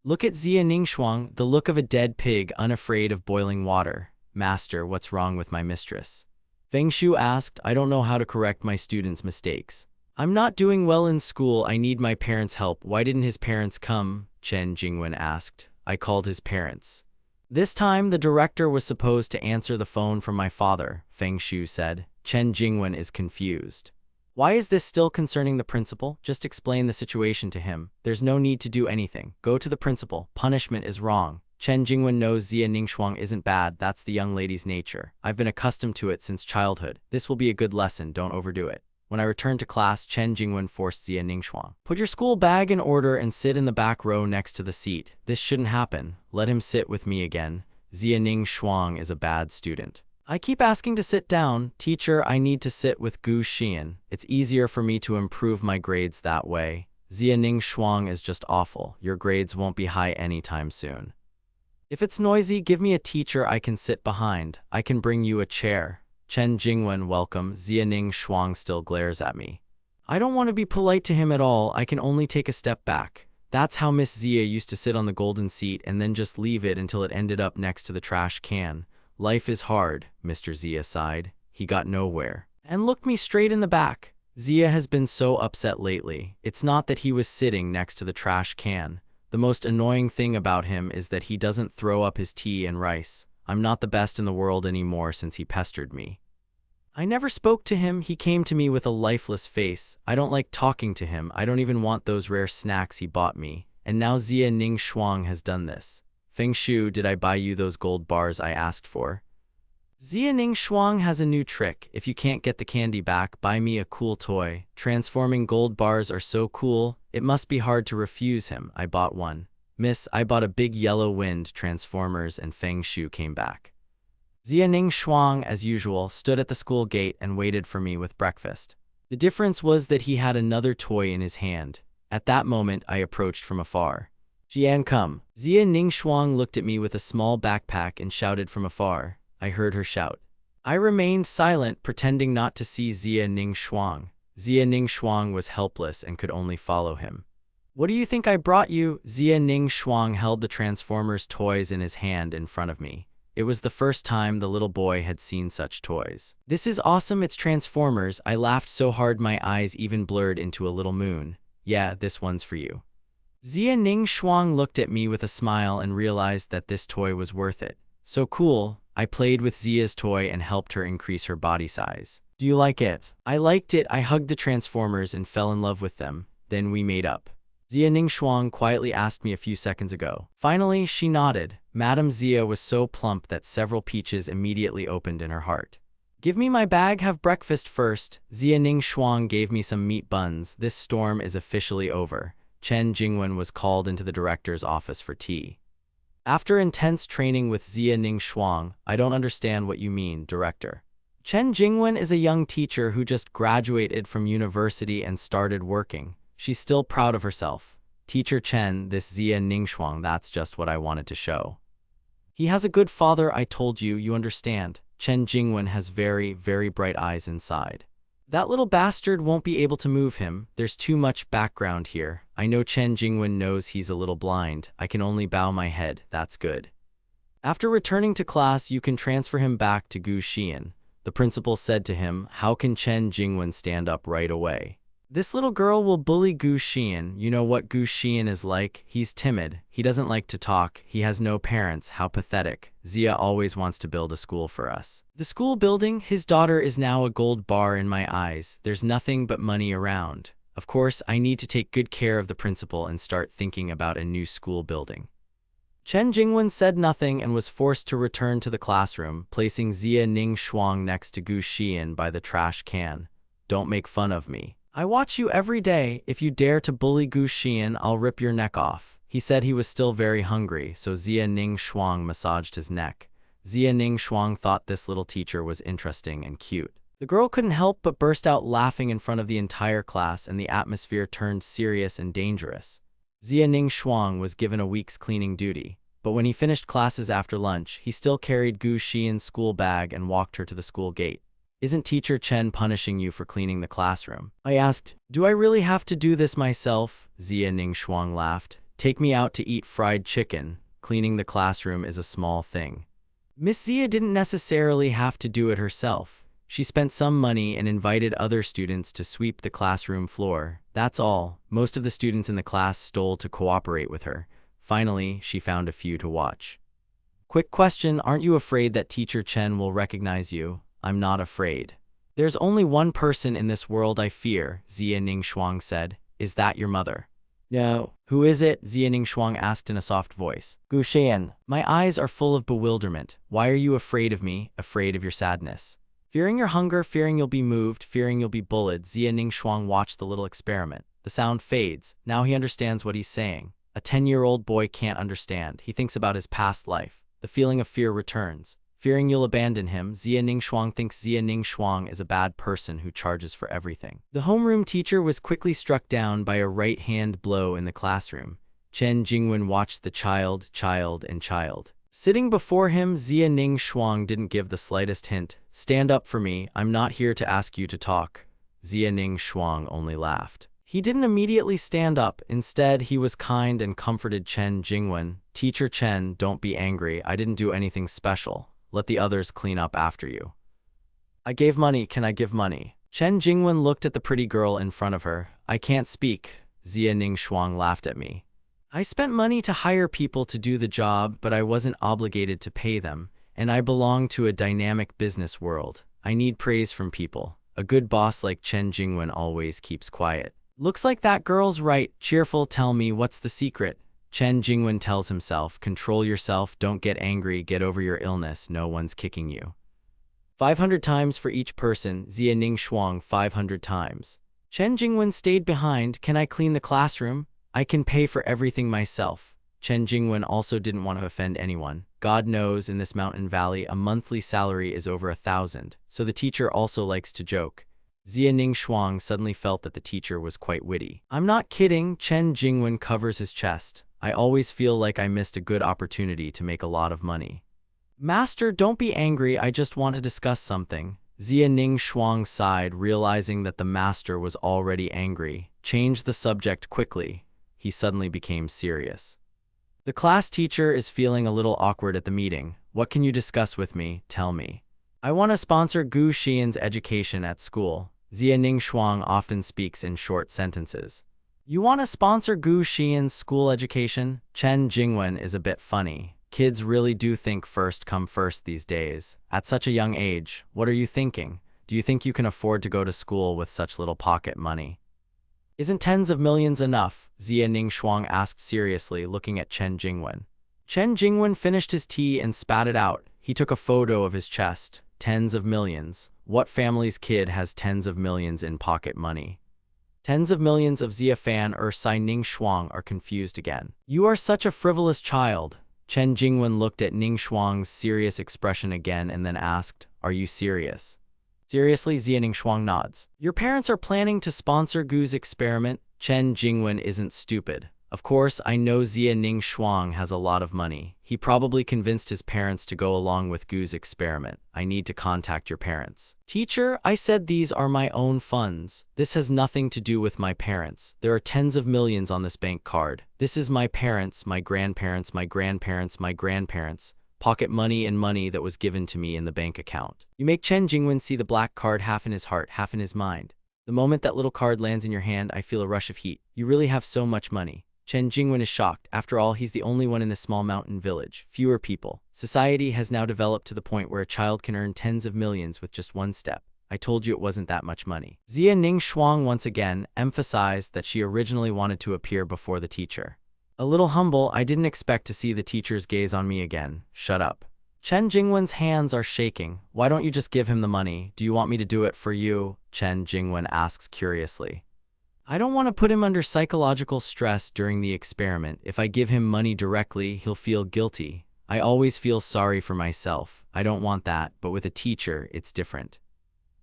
Look at Xia Ning Shuang, the look of a dead pig unafraid of boiling water. Master, what's wrong with my mistress? Feng Shu asked. I don't know how to correct my students' mistakes. I'm not doing well in school. I need my parents' help. Why didn't his parents come? Chen Jingwen asked. I called his parents. This time, the director was supposed to answer the phone from my father, Feng Shu said. Chen Jingwen is confused. Why is this still concerning the principal? Just explain the situation to him. There's no need to do anything. Go to the principal. Punishment is wrong. Chen Jingwen knows Xia Ningxuang isn't bad. That's the young lady's nature. I've been accustomed to it since childhood. This will be a good lesson. Don't overdo it. When I returned to class, Chen Jingwen forced Xia Ningxuang. Put your school bag in order and sit in the back row next to the seat. This shouldn't happen. Let him sit with me again. Xia Ningxuang is a bad student. I keep asking to sit down. Teacher, I need to sit with Gu Xian. It's easier for me to improve my grades that way. Xia Ningxuang is just awful. Your grades won't be high anytime soon. If it's noisy, give me a teacher I can sit behind. I can bring you a chair. Chen Jingwen welcome. Xia Ningxuang still glares at me. I don't want to be polite to him at all. I can only take a step back. That's how Miss Xia used to sit on the golden seat and then just leave it until it ended up next to the trash can. Life is hard, Mr. Xia sighed. He got nowhere. And looked me straight in the back. Xia has been so upset lately. It's not that he was sitting next to the trash can. The most annoying thing about him is that he doesn't throw up his tea and rice. I'm not the best in the world anymore since he pestered me. I never spoke to him. He came to me with a lifeless face. I don't like talking to him. I don't even want those rare snacks he bought me. And now Xia Ningxuang has done this. Feng Shu, did I buy you those gold bars I asked for? Xia Ningxuang has a new trick. If you can't get the candy back, buy me a cool toy. Transforming gold bars are so cool, it must be hard to refuse him. I bought one. Miss, I bought a big yellow wind, Transformers, and Feng Shu came back. Xia Ningxuang, as usual, stood at the school gate and waited for me with breakfast. The difference was that he had another toy in his hand. At that moment, I approached from afar. Jian, come. Xia Ningxuang looked at me with a small backpack and shouted from afar. I heard her shout. I remained silent, pretending not to see Xia Ningxuang. Xia Ningxuang was helpless and could only follow him. What do you think I brought you? Xia Ningxuang held the Transformers toys in his hand in front of me. It was the first time the little boy had seen such toys. This is awesome, it's Transformers. I laughed so hard my eyes even blurred into a little moon. Yeah, this one's for you. Xia Ningxuang looked at me with a smile and realized that this toy was worth it. So cool. I played with Xia's toy and helped her increase her body size. Do you like it? I liked it. I hugged the Transformers and fell in love with them. Then we made up. Xia Ningxuang quietly asked me a few seconds ago. Finally, she nodded. Madame Xia was so plump that several peaches immediately opened in her heart. Give me my bag, have breakfast first. Xia Ningxuang gave me some meat buns. This storm is officially over. Chen Jingwen was called into the director's office for tea. After intense training with Xia Ningxuang, I don't understand what you mean, director. Chen Jingwen is a young teacher who just graduated from university and started working. She's still proud of herself. Teacher Chen, this Xia Ningxuang, that's just what I wanted to show. He has a good father, I told you, you understand. Chen Jingwen has very, very bright eyes inside. That little bastard won't be able to move him. There's too much background here. I know Chen Jingwen knows he's a little blind. I can only bow my head. That's good. After returning to class, you can transfer him back to Gu Xian. The principal said to him, how can Chen Jingwen stand up right away? This little girl will bully Gu Xian. You know what Gu Xian is like? He's timid. He doesn't like to talk. He has no parents. How pathetic. Xia always wants to build a school for us. The school building? His daughter is now a gold bar in my eyes. There's nothing but money around. Of course, I need to take good care of the principal and start thinking about a new school building. Chen Jingwen said nothing and was forced to return to the classroom, placing Xia Ningxuang next to Gu Xian by the trash can. Don't make fun of me. I watch you every day. If you dare to bully Gu Xian, I'll rip your neck off. He said he was still very hungry, so Xia Ningxuang massaged his neck. Xia Ningxuang thought this little teacher was interesting and cute. The girl couldn't help but burst out laughing in front of the entire class, and the atmosphere turned serious and dangerous. Xia Ningxuang was given a week's cleaning duty, but when he finished classes after lunch, he still carried Gu Xian's school bag and walked her to the school gate. Isn't Teacher Chen punishing you for cleaning the classroom? I asked. Do I really have to do this myself? Xia Ningxuang laughed. Take me out to eat fried chicken. Cleaning the classroom is a small thing. Miss Xia didn't necessarily have to do it herself. She spent some money and invited other students to sweep the classroom floor. That's all. Most of the students in the class stole to cooperate with her. Finally, she found a few to watch. Quick question, aren't you afraid that Teacher Chen will recognize you? I'm not afraid. There's only one person in this world I fear, Xia Ningshuang said. Is that your mother? No. Who is it? Xia Ningshuang asked in a soft voice. Gu Xian. My eyes are full of bewilderment. Why are you afraid of me, afraid of your sadness? Fearing your hunger, fearing you'll be moved, fearing you'll be bullied. Xia Ningshuang watched the little experiment. The sound fades. Now he understands what he's saying. A 10-year-old boy can't understand. He thinks about his past life. The feeling of fear returns. Fearing you'll abandon him, Xia Ningshuang thinks Xia Ningshuang is a bad person who charges for everything. The homeroom teacher was quickly struck down by a right-hand blow in the classroom. Chen Jingwen watched the child. Sitting before him, Xia Ningshuang didn't give the slightest hint. Stand up for me, I'm not here to ask you to talk. Xia Ningshuang only laughed. He didn't immediately stand up. Instead, he was kind and comforted Chen Jingwen. Teacher Chen, don't be angry. I didn't do anything special. Let the others clean up after you. I gave money. Can I give money? Chen Jingwen looked at the pretty girl in front of her. I can't speak. Xia Ningshuang laughed at me. I spent money to hire people to do the job, but I wasn't obligated to pay them, and I belong to a dynamic business world. I need praise from people. A good boss like Chen Jingwen always keeps quiet. Looks like that girl's right. Cheerful, tell me, what's the secret? Chen Jingwen tells himself, control yourself, don't get angry, get over your illness, no one's kicking you. 500 times for each person, Xia Ningshuang 500 times. Chen Jingwen stayed behind. Can I clean the classroom? I can pay for everything myself. Chen Jingwen also didn't want to offend anyone. God knows in this mountain valley a monthly salary is over 1,000, so the teacher also likes to joke. Xia Ningshuang suddenly felt that the teacher was quite witty. I'm not kidding. Chen Jingwen covers his chest. I always feel like I missed a good opportunity to make a lot of money. Master, don't be angry, I just want to discuss something. Xia Ningshuang sighed, realizing that the master was already angry. Change the subject quickly. He suddenly became serious. The class teacher is feeling a little awkward at the meeting. What can you discuss with me? Tell me. I want to sponsor Gu Xian's education at school. Xia Ningshuang often speaks in short sentences. You want to sponsor Gu Xian's school education? Chen Jingwen is a bit funny. Kids really do think first come first these days. At such a young age, what are you thinking? Do you think you can afford to go to school with such little pocket money? Isn't tens of millions enough? Xia Ningshuang asked seriously, looking at Chen Jingwen. Chen Jingwen finished his tea and spat it out. He took a photo of his chest. Tens of millions. What family's kid has tens of millions in pocket money? Tens of millions of Xia Fan or Xia Ningshuang are confused again. You are such a frivolous child. Chen Jingwen looked at Ningshuang's serious expression again and then asked, are you serious? Seriously, Xia Ningshuang nods. Your parents are planning to sponsor Gu's experiment? Chen Jingwen isn't stupid. Of course, I know Xia Ningshuang has a lot of money. He probably convinced his parents to go along with Gu's experiment. I need to contact your parents. Teacher, I said these are my own funds. This has nothing to do with my parents. There are tens of millions on this bank card. This is my parents, my grandparents, my grandparents, my grandparents. Pocket money and money that was given to me in the bank account. You make Chen Jingwen see the black card half in his heart, half in his mind. The moment that little card lands in your hand, I feel a rush of heat. You really have so much money. Chen Jingwen is shocked. After all, he's the only one in this small mountain village. Fewer people. Society has now developed to the point where a child can earn tens of millions with just one step. I told you it wasn't that much money. Xia Ningshuang once again emphasized that she originally wanted to appear before the teacher. A little humble, I didn't expect to see the teacher's gaze on me again. Shut up. Chen Jingwen's hands are shaking. Why don't you just give him the money? Do you want me to do it for you? Chen Jingwen asks curiously. I don't want to put him under psychological stress during the experiment. If I give him money directly, he'll feel guilty. I always feel sorry for myself. I don't want that, but with a teacher, it's different.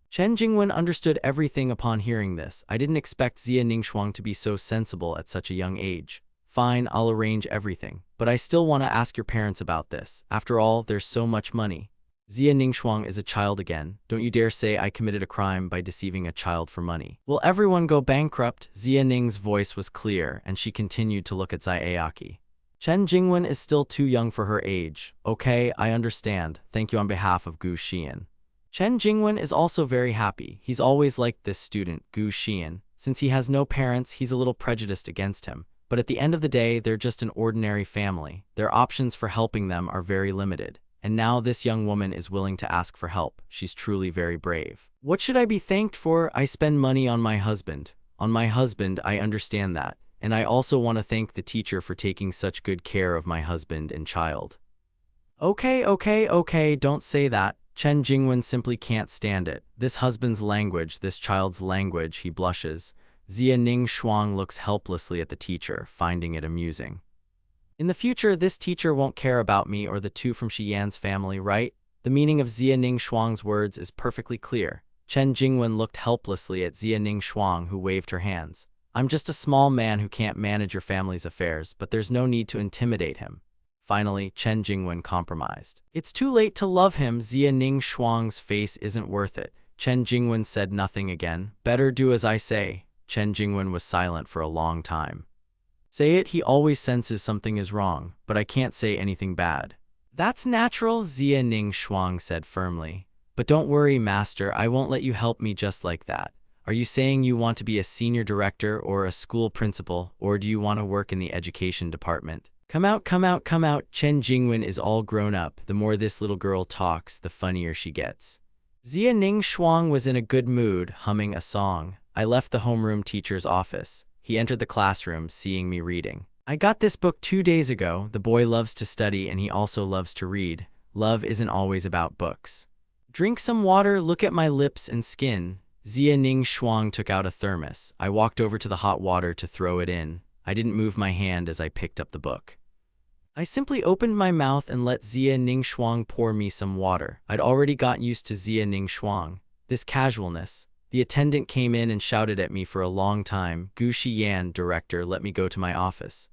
Chen Jingwen understood everything upon hearing this. I didn't expect Xia Ningshuang to be so sensible at such a young age. Fine, I'll arrange everything. But I still want to ask your parents about this. After all, there's so much money. Xia Ningshuang is a child again. Don't you dare say I committed a crime by deceiving a child for money. Will everyone go bankrupt? Xia Ning's voice was clear, and she continued to look at Zai Aoki. Chen Jingwen is still too young for her age. Okay, I understand. Thank you on behalf of Gu Xian. Chen Jingwen is also very happy. He's always liked this student, Gu Xian. Since he has no parents, he's a little prejudiced against him. But at the end of the day, they're just an ordinary family. Their options for helping them are very limited. And now this young woman is willing to ask for help. She's truly very brave. What should I be thanked for? I spend money on my husband. On my husband, I understand that. And I also want to thank the teacher for taking such good care of my husband and child. Okay, don't say that. Chen Jingwen simply can't stand it. This husband's language, this child's language, he blushes. Xia Ning Shuang looks helplessly at the teacher, finding it amusing. In the future, this teacher won't care about me or the two from Shi Yan's family, right? The meaning of Xia Ning Shuang's words is perfectly clear. Chen Jingwen looked helplessly at Xia Ning Shuang, who waved her hands. I'm just a small man who can't manage your family's affairs, but there's no need to intimidate him. Finally, Chen Jingwen compromised. It's too late to love him. Xia Ning Shuang's face isn't worth it. Chen Jingwen said nothing again. Better do as I say. Chen Jingwen was silent for a long time. Say it, he always senses something is wrong, but I can't say anything bad. That's natural, Xia Ning Shuang said firmly. But don't worry, master, I won't let you help me just like that. Are you saying you want to be a senior director or a school principal, or do you want to work in the education department? Come out. Chen Jingwen is all grown up. The more this little girl talks, the funnier she gets. Xia Ning Shuang was in a good mood, humming a song. I left the homeroom teacher's office. He entered the classroom, seeing me reading. I got this book 2 days ago. The boy loves to study and he also loves to read. Love isn't always about books. Drink some water, look at my lips and skin. Xia Ning Shuang took out a thermos. I walked over to the hot water to throw it in. I didn't move my hand as I picked up the book. I simply opened my mouth and let Xia Ning Shuang pour me some water. I'd already gotten used to Xia Ning Shuang. This casualness. The attendant came in and shouted at me for a long time. Gu Xian, director, let me go to my office.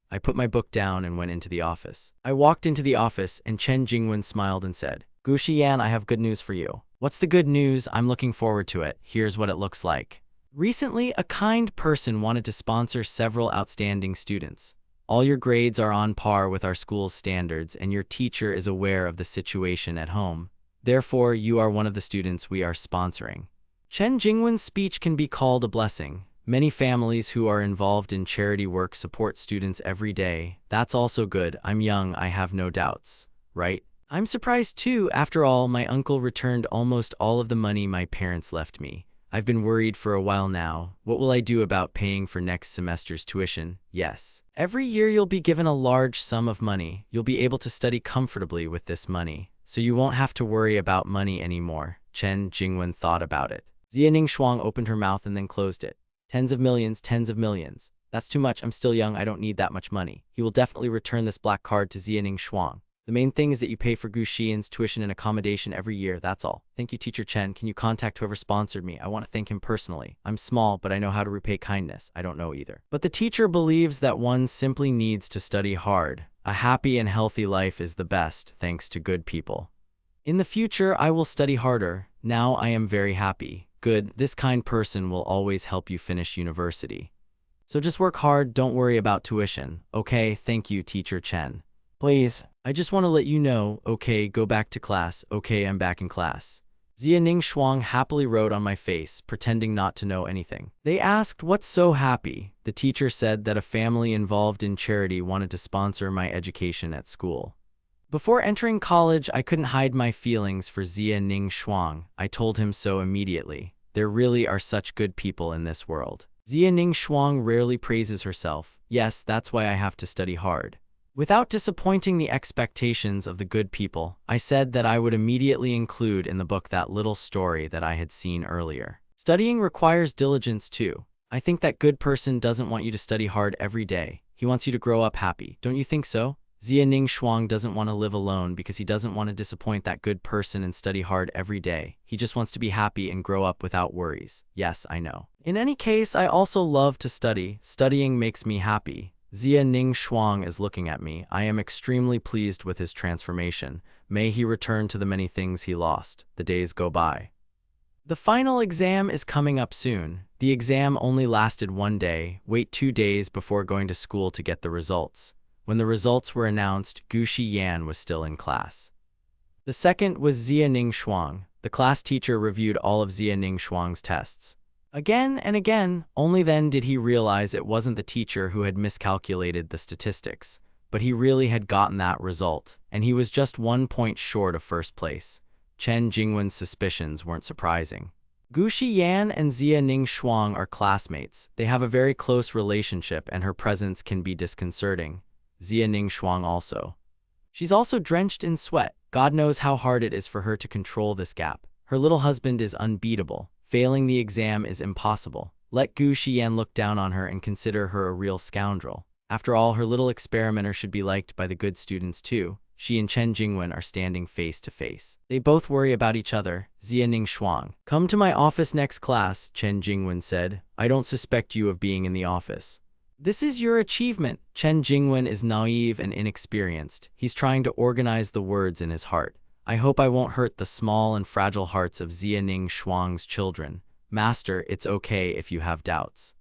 I put my book down and went into the office. I walked into the office and Chen Jingwen smiled and said, Gu Xian, I have good news for you. What's the good news? I'm looking forward to it. Here's what it looks like. Recently, a kind person wanted to sponsor several outstanding students. All your grades are on par with our school's standards and your teacher is aware of the situation at home. Therefore, you are one of the students we are sponsoring. Chen Jingwen's speech can be called a blessing. Many families who are involved in charity work support students every day. That's also good. I'm young, I have no doubts. Right? I'm surprised too. After all, my uncle returned almost all of the money my parents left me. I've been worried for a while now. What will I do about paying for next semester's tuition? Yes. Every year you'll be given a large sum of money. You'll be able to study comfortably with this money. So you won't have to worry about money anymore. Chen Jingwen thought about it. Xia Ning Shuang opened her mouth and then closed it. Tens of millions. That's too much. I'm still young. I don't need that much money. He will definitely return this black card to Xia Ning Shuang. The main thing is that you pay for Gu Xian's tuition and accommodation every year, that's all. Thank you, Teacher Chen. Can you contact whoever sponsored me? I want to thank him personally. I'm small, but I know how to repay kindness. I don't know either. But the teacher believes that one simply needs to study hard. A happy and healthy life is the best, thanks to good people. In the future, I will study harder. Now I am very happy. Good, this kind person will always help you finish university. So just work hard, don't worry about tuition. Okay, thank you, Teacher Chen. Please. I just want to let you know, okay, go back to class, okay, I'm back in class. Xia Ning Shuang happily wrote on my face, pretending not to know anything. They asked, what's so happy? The teacher said that a family involved in charity wanted to sponsor my education at school. Before entering college, I couldn't hide my feelings for Xia Ning Shuang. I told him so immediately. There really are such good people in this world. Xia Ning Shuang rarely praises herself. Yes, that's why I have to study hard. Without disappointing the expectations of the good people, I said that I would immediately include in the book that little story that I had seen earlier. Studying requires diligence too. I think that good person doesn't want you to study hard every day. He wants you to grow up happy. Don't you think so? Xia Ning Shuang doesn't want to live alone because he doesn't want to disappoint that good person and study hard every day. He just wants to be happy and grow up without worries. Yes, I know. In any case, I also love to study. Studying makes me happy. Xia Ning Shuang is looking at me. I am extremely pleased with his transformation. May he return to the many things he lost. The days go by. The final exam is coming up soon. The exam only lasted 1 day. Wait 2 days before going to school to get the results. When the results were announced, Gu Xian was still in class. The second was Zia Ning Shuang. The class teacher reviewed all of Zia Ning Shuang's tests. Again and again, only then did he realize it wasn't the teacher who had miscalculated the statistics, but he really had gotten that result, and he was just 1 point short of first place. Chen Jingwen's suspicions weren't surprising. Gu Shiyan and Zia Ning Shuang are classmates. They have a very close relationship and her presence can be disconcerting. Zia Ning Shuang also. She's also drenched in sweat. God knows how hard it is for her to control this gap. Her little husband is unbeatable. Failing the exam is impossible. Let Gu Shiyan look down on her and consider her a real scoundrel. After all, her little experimenter should be liked by the good students too. She and Chen Jingwen are standing face to face. They both worry about each other. Zia Ning Shuang. Come to my office next class, Chen Jingwen said. I don't suspect you of being in the office. This is your achievement. Chen Jingwen is naive and inexperienced. He's trying to organize the words in his heart. I hope I won't hurt the small and fragile hearts of Zia Ning Shuang's children. Master, it's okay if you have doubts.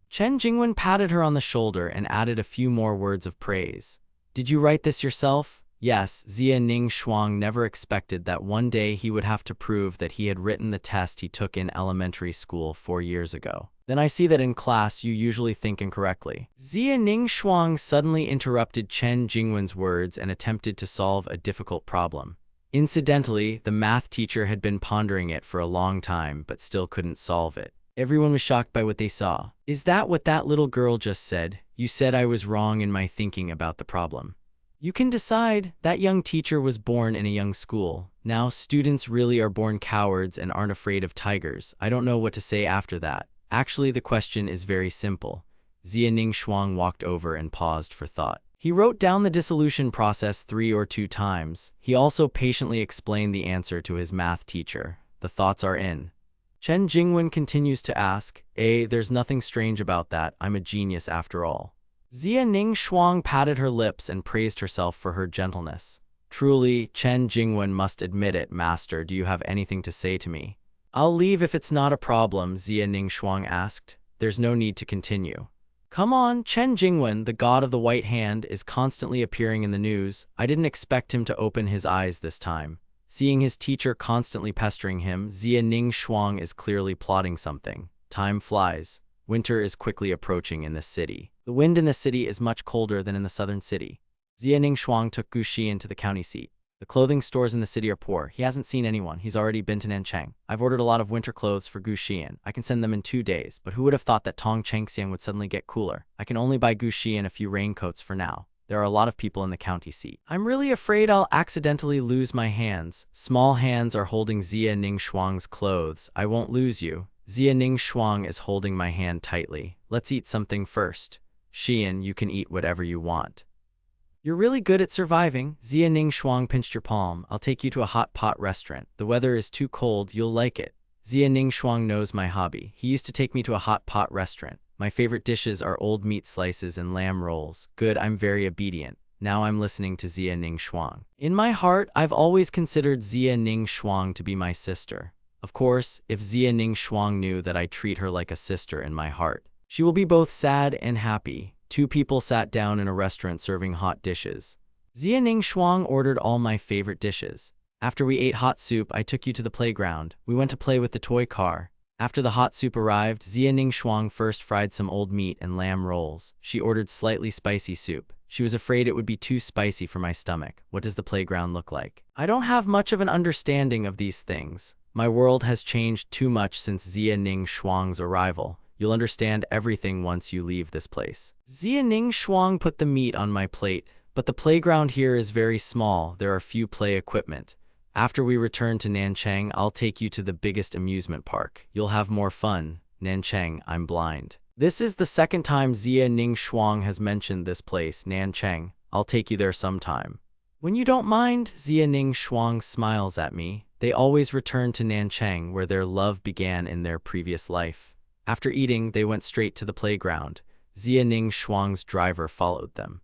Chen Jingwen patted her on the shoulder and added a few more words of praise. Did you write this yourself? Yes, Zia Ning Shuang never expected that one day he would have to prove that he had written the test he took in elementary school 4 years ago. Then I see that in class you usually think incorrectly. Zia Ning Shuang suddenly interrupted Chen Jingwen's words and attempted to solve a difficult problem. Incidentally, the math teacher had been pondering it for a long time but still couldn't solve it. Everyone was shocked by what they saw. Is that what that little girl just said? You said I was wrong in my thinking about the problem. You can decide. That young teacher was born in a young school. Now students really are born cowards and aren't afraid of tigers. I don't know what to say after that. Actually, the question is very simple. Zia Ning Shuang walked over and paused for thought. He wrote down the dissolution process 3 or 2 times. He also patiently explained the answer to his math teacher. The thoughts are in. Chen Jingwen continues to ask, there's nothing strange about that. I'm a genius after all. Zia Ning Shuang patted her lips and praised herself for her gentleness. Truly, Chen Jingwen must admit it. Master, do you have anything to say to me? I'll leave if it's not a problem, Zia Ning Shuang asked. There's no need to continue. Come on, Chen Jingwen, the god of the white hand, is constantly appearing in the news. I didn't expect him to open his eyes this time. Seeing his teacher constantly pestering him, Zia Ning Shuang is clearly plotting something. Time flies. Winter is quickly approaching in the city. The wind in the city is much colder than in the southern city. Zia Ning Shuang took Gu Xian to the county seat. The clothing stores in the city are poor. He hasn't seen anyone. He's already been to Nanchang. I've ordered a lot of winter clothes for Gu Xian. I can send them in 2 days, but who would have thought that Tong Chengxiang would suddenly get cooler? I can only buy Gu Xian a few raincoats for now. There are a lot of people in the county seat. I'm really afraid I'll accidentally lose my hands. Small hands are holding Zia Ning Shuang's clothes. I won't lose you. Zia Ning Shuang is holding my hand tightly. Let's eat something first. Xian, you can eat whatever you want. You're really good at surviving. Zia Ning Shuang pinched your palm. I'll take you to a hot pot restaurant. The weather is too cold. You'll like it. Zia Ning Shuang knows my hobby. He used to take me to a hot pot restaurant. My favorite dishes are old meat slices and lamb rolls. Good, I'm very obedient. Now I'm listening to Zia Ning Shuang. In my heart, I've always considered Zia Ning Shuang to be my sister. Of course, if Zia Ning Shuang knew that I treat her like a sister in my heart, she will be both sad and happy. 2 people sat down in a restaurant serving hot dishes. Zia Ning Shuang ordered all my favorite dishes. After we ate hot soup, I took you to the playground. We went to play with the toy car. After the hot soup arrived, Zia Ning Shuang first fried some old meat and lamb rolls. She ordered slightly spicy soup. She was afraid it would be too spicy for my stomach. What does the playground look like? I don't have much of an understanding of these things. My world has changed too much since Zia Ning Shuang's arrival. You'll understand everything once you leave this place. Zia Ning Shuang put the meat on my plate, but the playground here is very small. There are few play equipment. After we return to Nanchang, I'll take you to the biggest amusement park. You'll have more fun. Nanchang, I'm blind. This is the second time Zia Ning Shuang has mentioned this place, Nanchang. I'll take you there sometime. When you don't mind, Zia Ning Shuang smiles at me. They always return to Nanchang, where their love began in their previous life. After eating, they went straight to the playground. Zia Ning Shuang's driver followed them.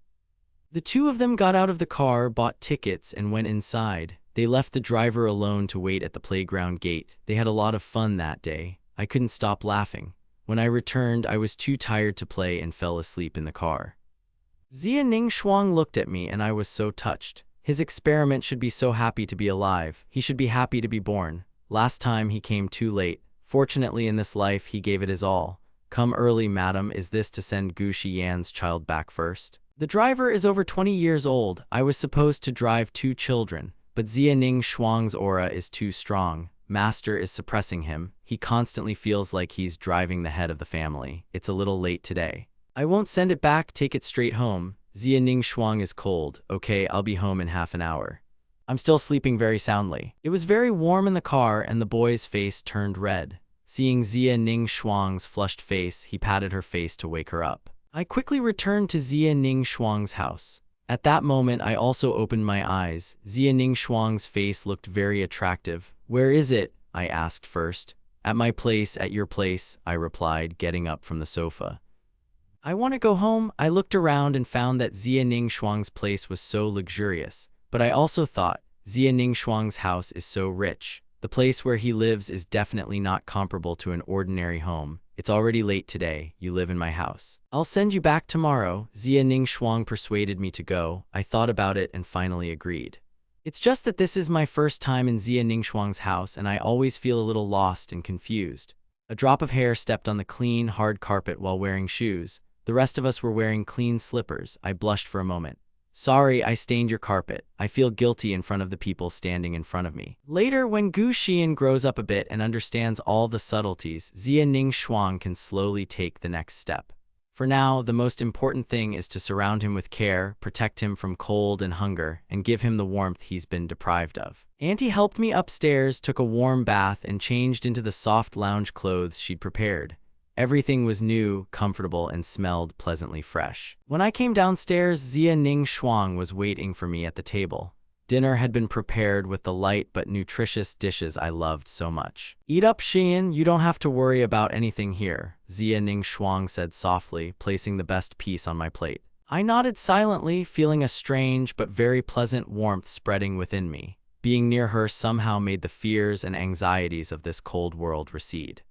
The 2 of them got out of the car, bought tickets, and went inside. They left the driver alone to wait at the playground gate. They had a lot of fun that day. I couldn't stop laughing. When I returned, I was too tired to play and fell asleep in the car. Zia Ning Shuang looked at me and I was so touched. His experiment should be so happy to be alive. He should be happy to be born. Last time he came too late. Fortunately in this life he gave it his all. Come early, madam, is this to send Gu Shiyan's child back first? The driver is over 20 years old. I was supposed to drive 2 children, but Xia Ning Shuang's aura is too strong. Master is suppressing him. He constantly feels like he's driving the head of the family. It's a little late today. I won't send it back, take it straight home. Xia Ning Shuang is cold. Okay, I'll be home in half an hour. I'm still sleeping very soundly. It was very warm in the car and the boy's face turned red. Seeing Xia Ning Shuang's flushed face, he patted her face to wake her up. I quickly returned to Xia Ning Shuang's house. At that moment, I also opened my eyes. Xia Ning Shuang's face looked very attractive. Where is it? I asked first. At my place, at your place, I replied, getting up from the sofa. I want to go home. I looked around and found that Xia Ning Shuang's place was so luxurious. But I also thought, Xia Ning Shuang's house is so rich. The place where he lives is definitely not comparable to an ordinary home. It's already late today. You live in my house. I'll send you back tomorrow. Xia Ning Shuang persuaded me to go. I thought about it and finally agreed. It's just that this is my first time in Xia Ning Shuang's house and I always feel a little lost and confused. A drop of hair stepped on the clean, hard carpet while wearing shoes. The rest of us were wearing clean slippers. I blushed for a moment. Sorry, I stained your carpet. I feel guilty in front of the people standing in front of me. Later, when Gu Xian grows up a bit and understands all the subtleties, Xia Ning Shuang can slowly take the next step. For now, the most important thing is to surround him with care, protect him from cold and hunger, and give him the warmth he's been deprived of. Auntie helped me upstairs, took a warm bath, and changed into the soft lounge clothes she'd prepared. Everything was new, comfortable, and smelled pleasantly fresh. When I came downstairs, Xia Ning Shuang was waiting for me at the table. Dinner had been prepared with the light but nutritious dishes I loved so much. Eat up, Xian, you don't have to worry about anything here, Xia Ning Shuang said softly, placing the best piece on my plate. I nodded silently, feeling a strange but very pleasant warmth spreading within me. Being near her somehow made the fears and anxieties of this cold world recede.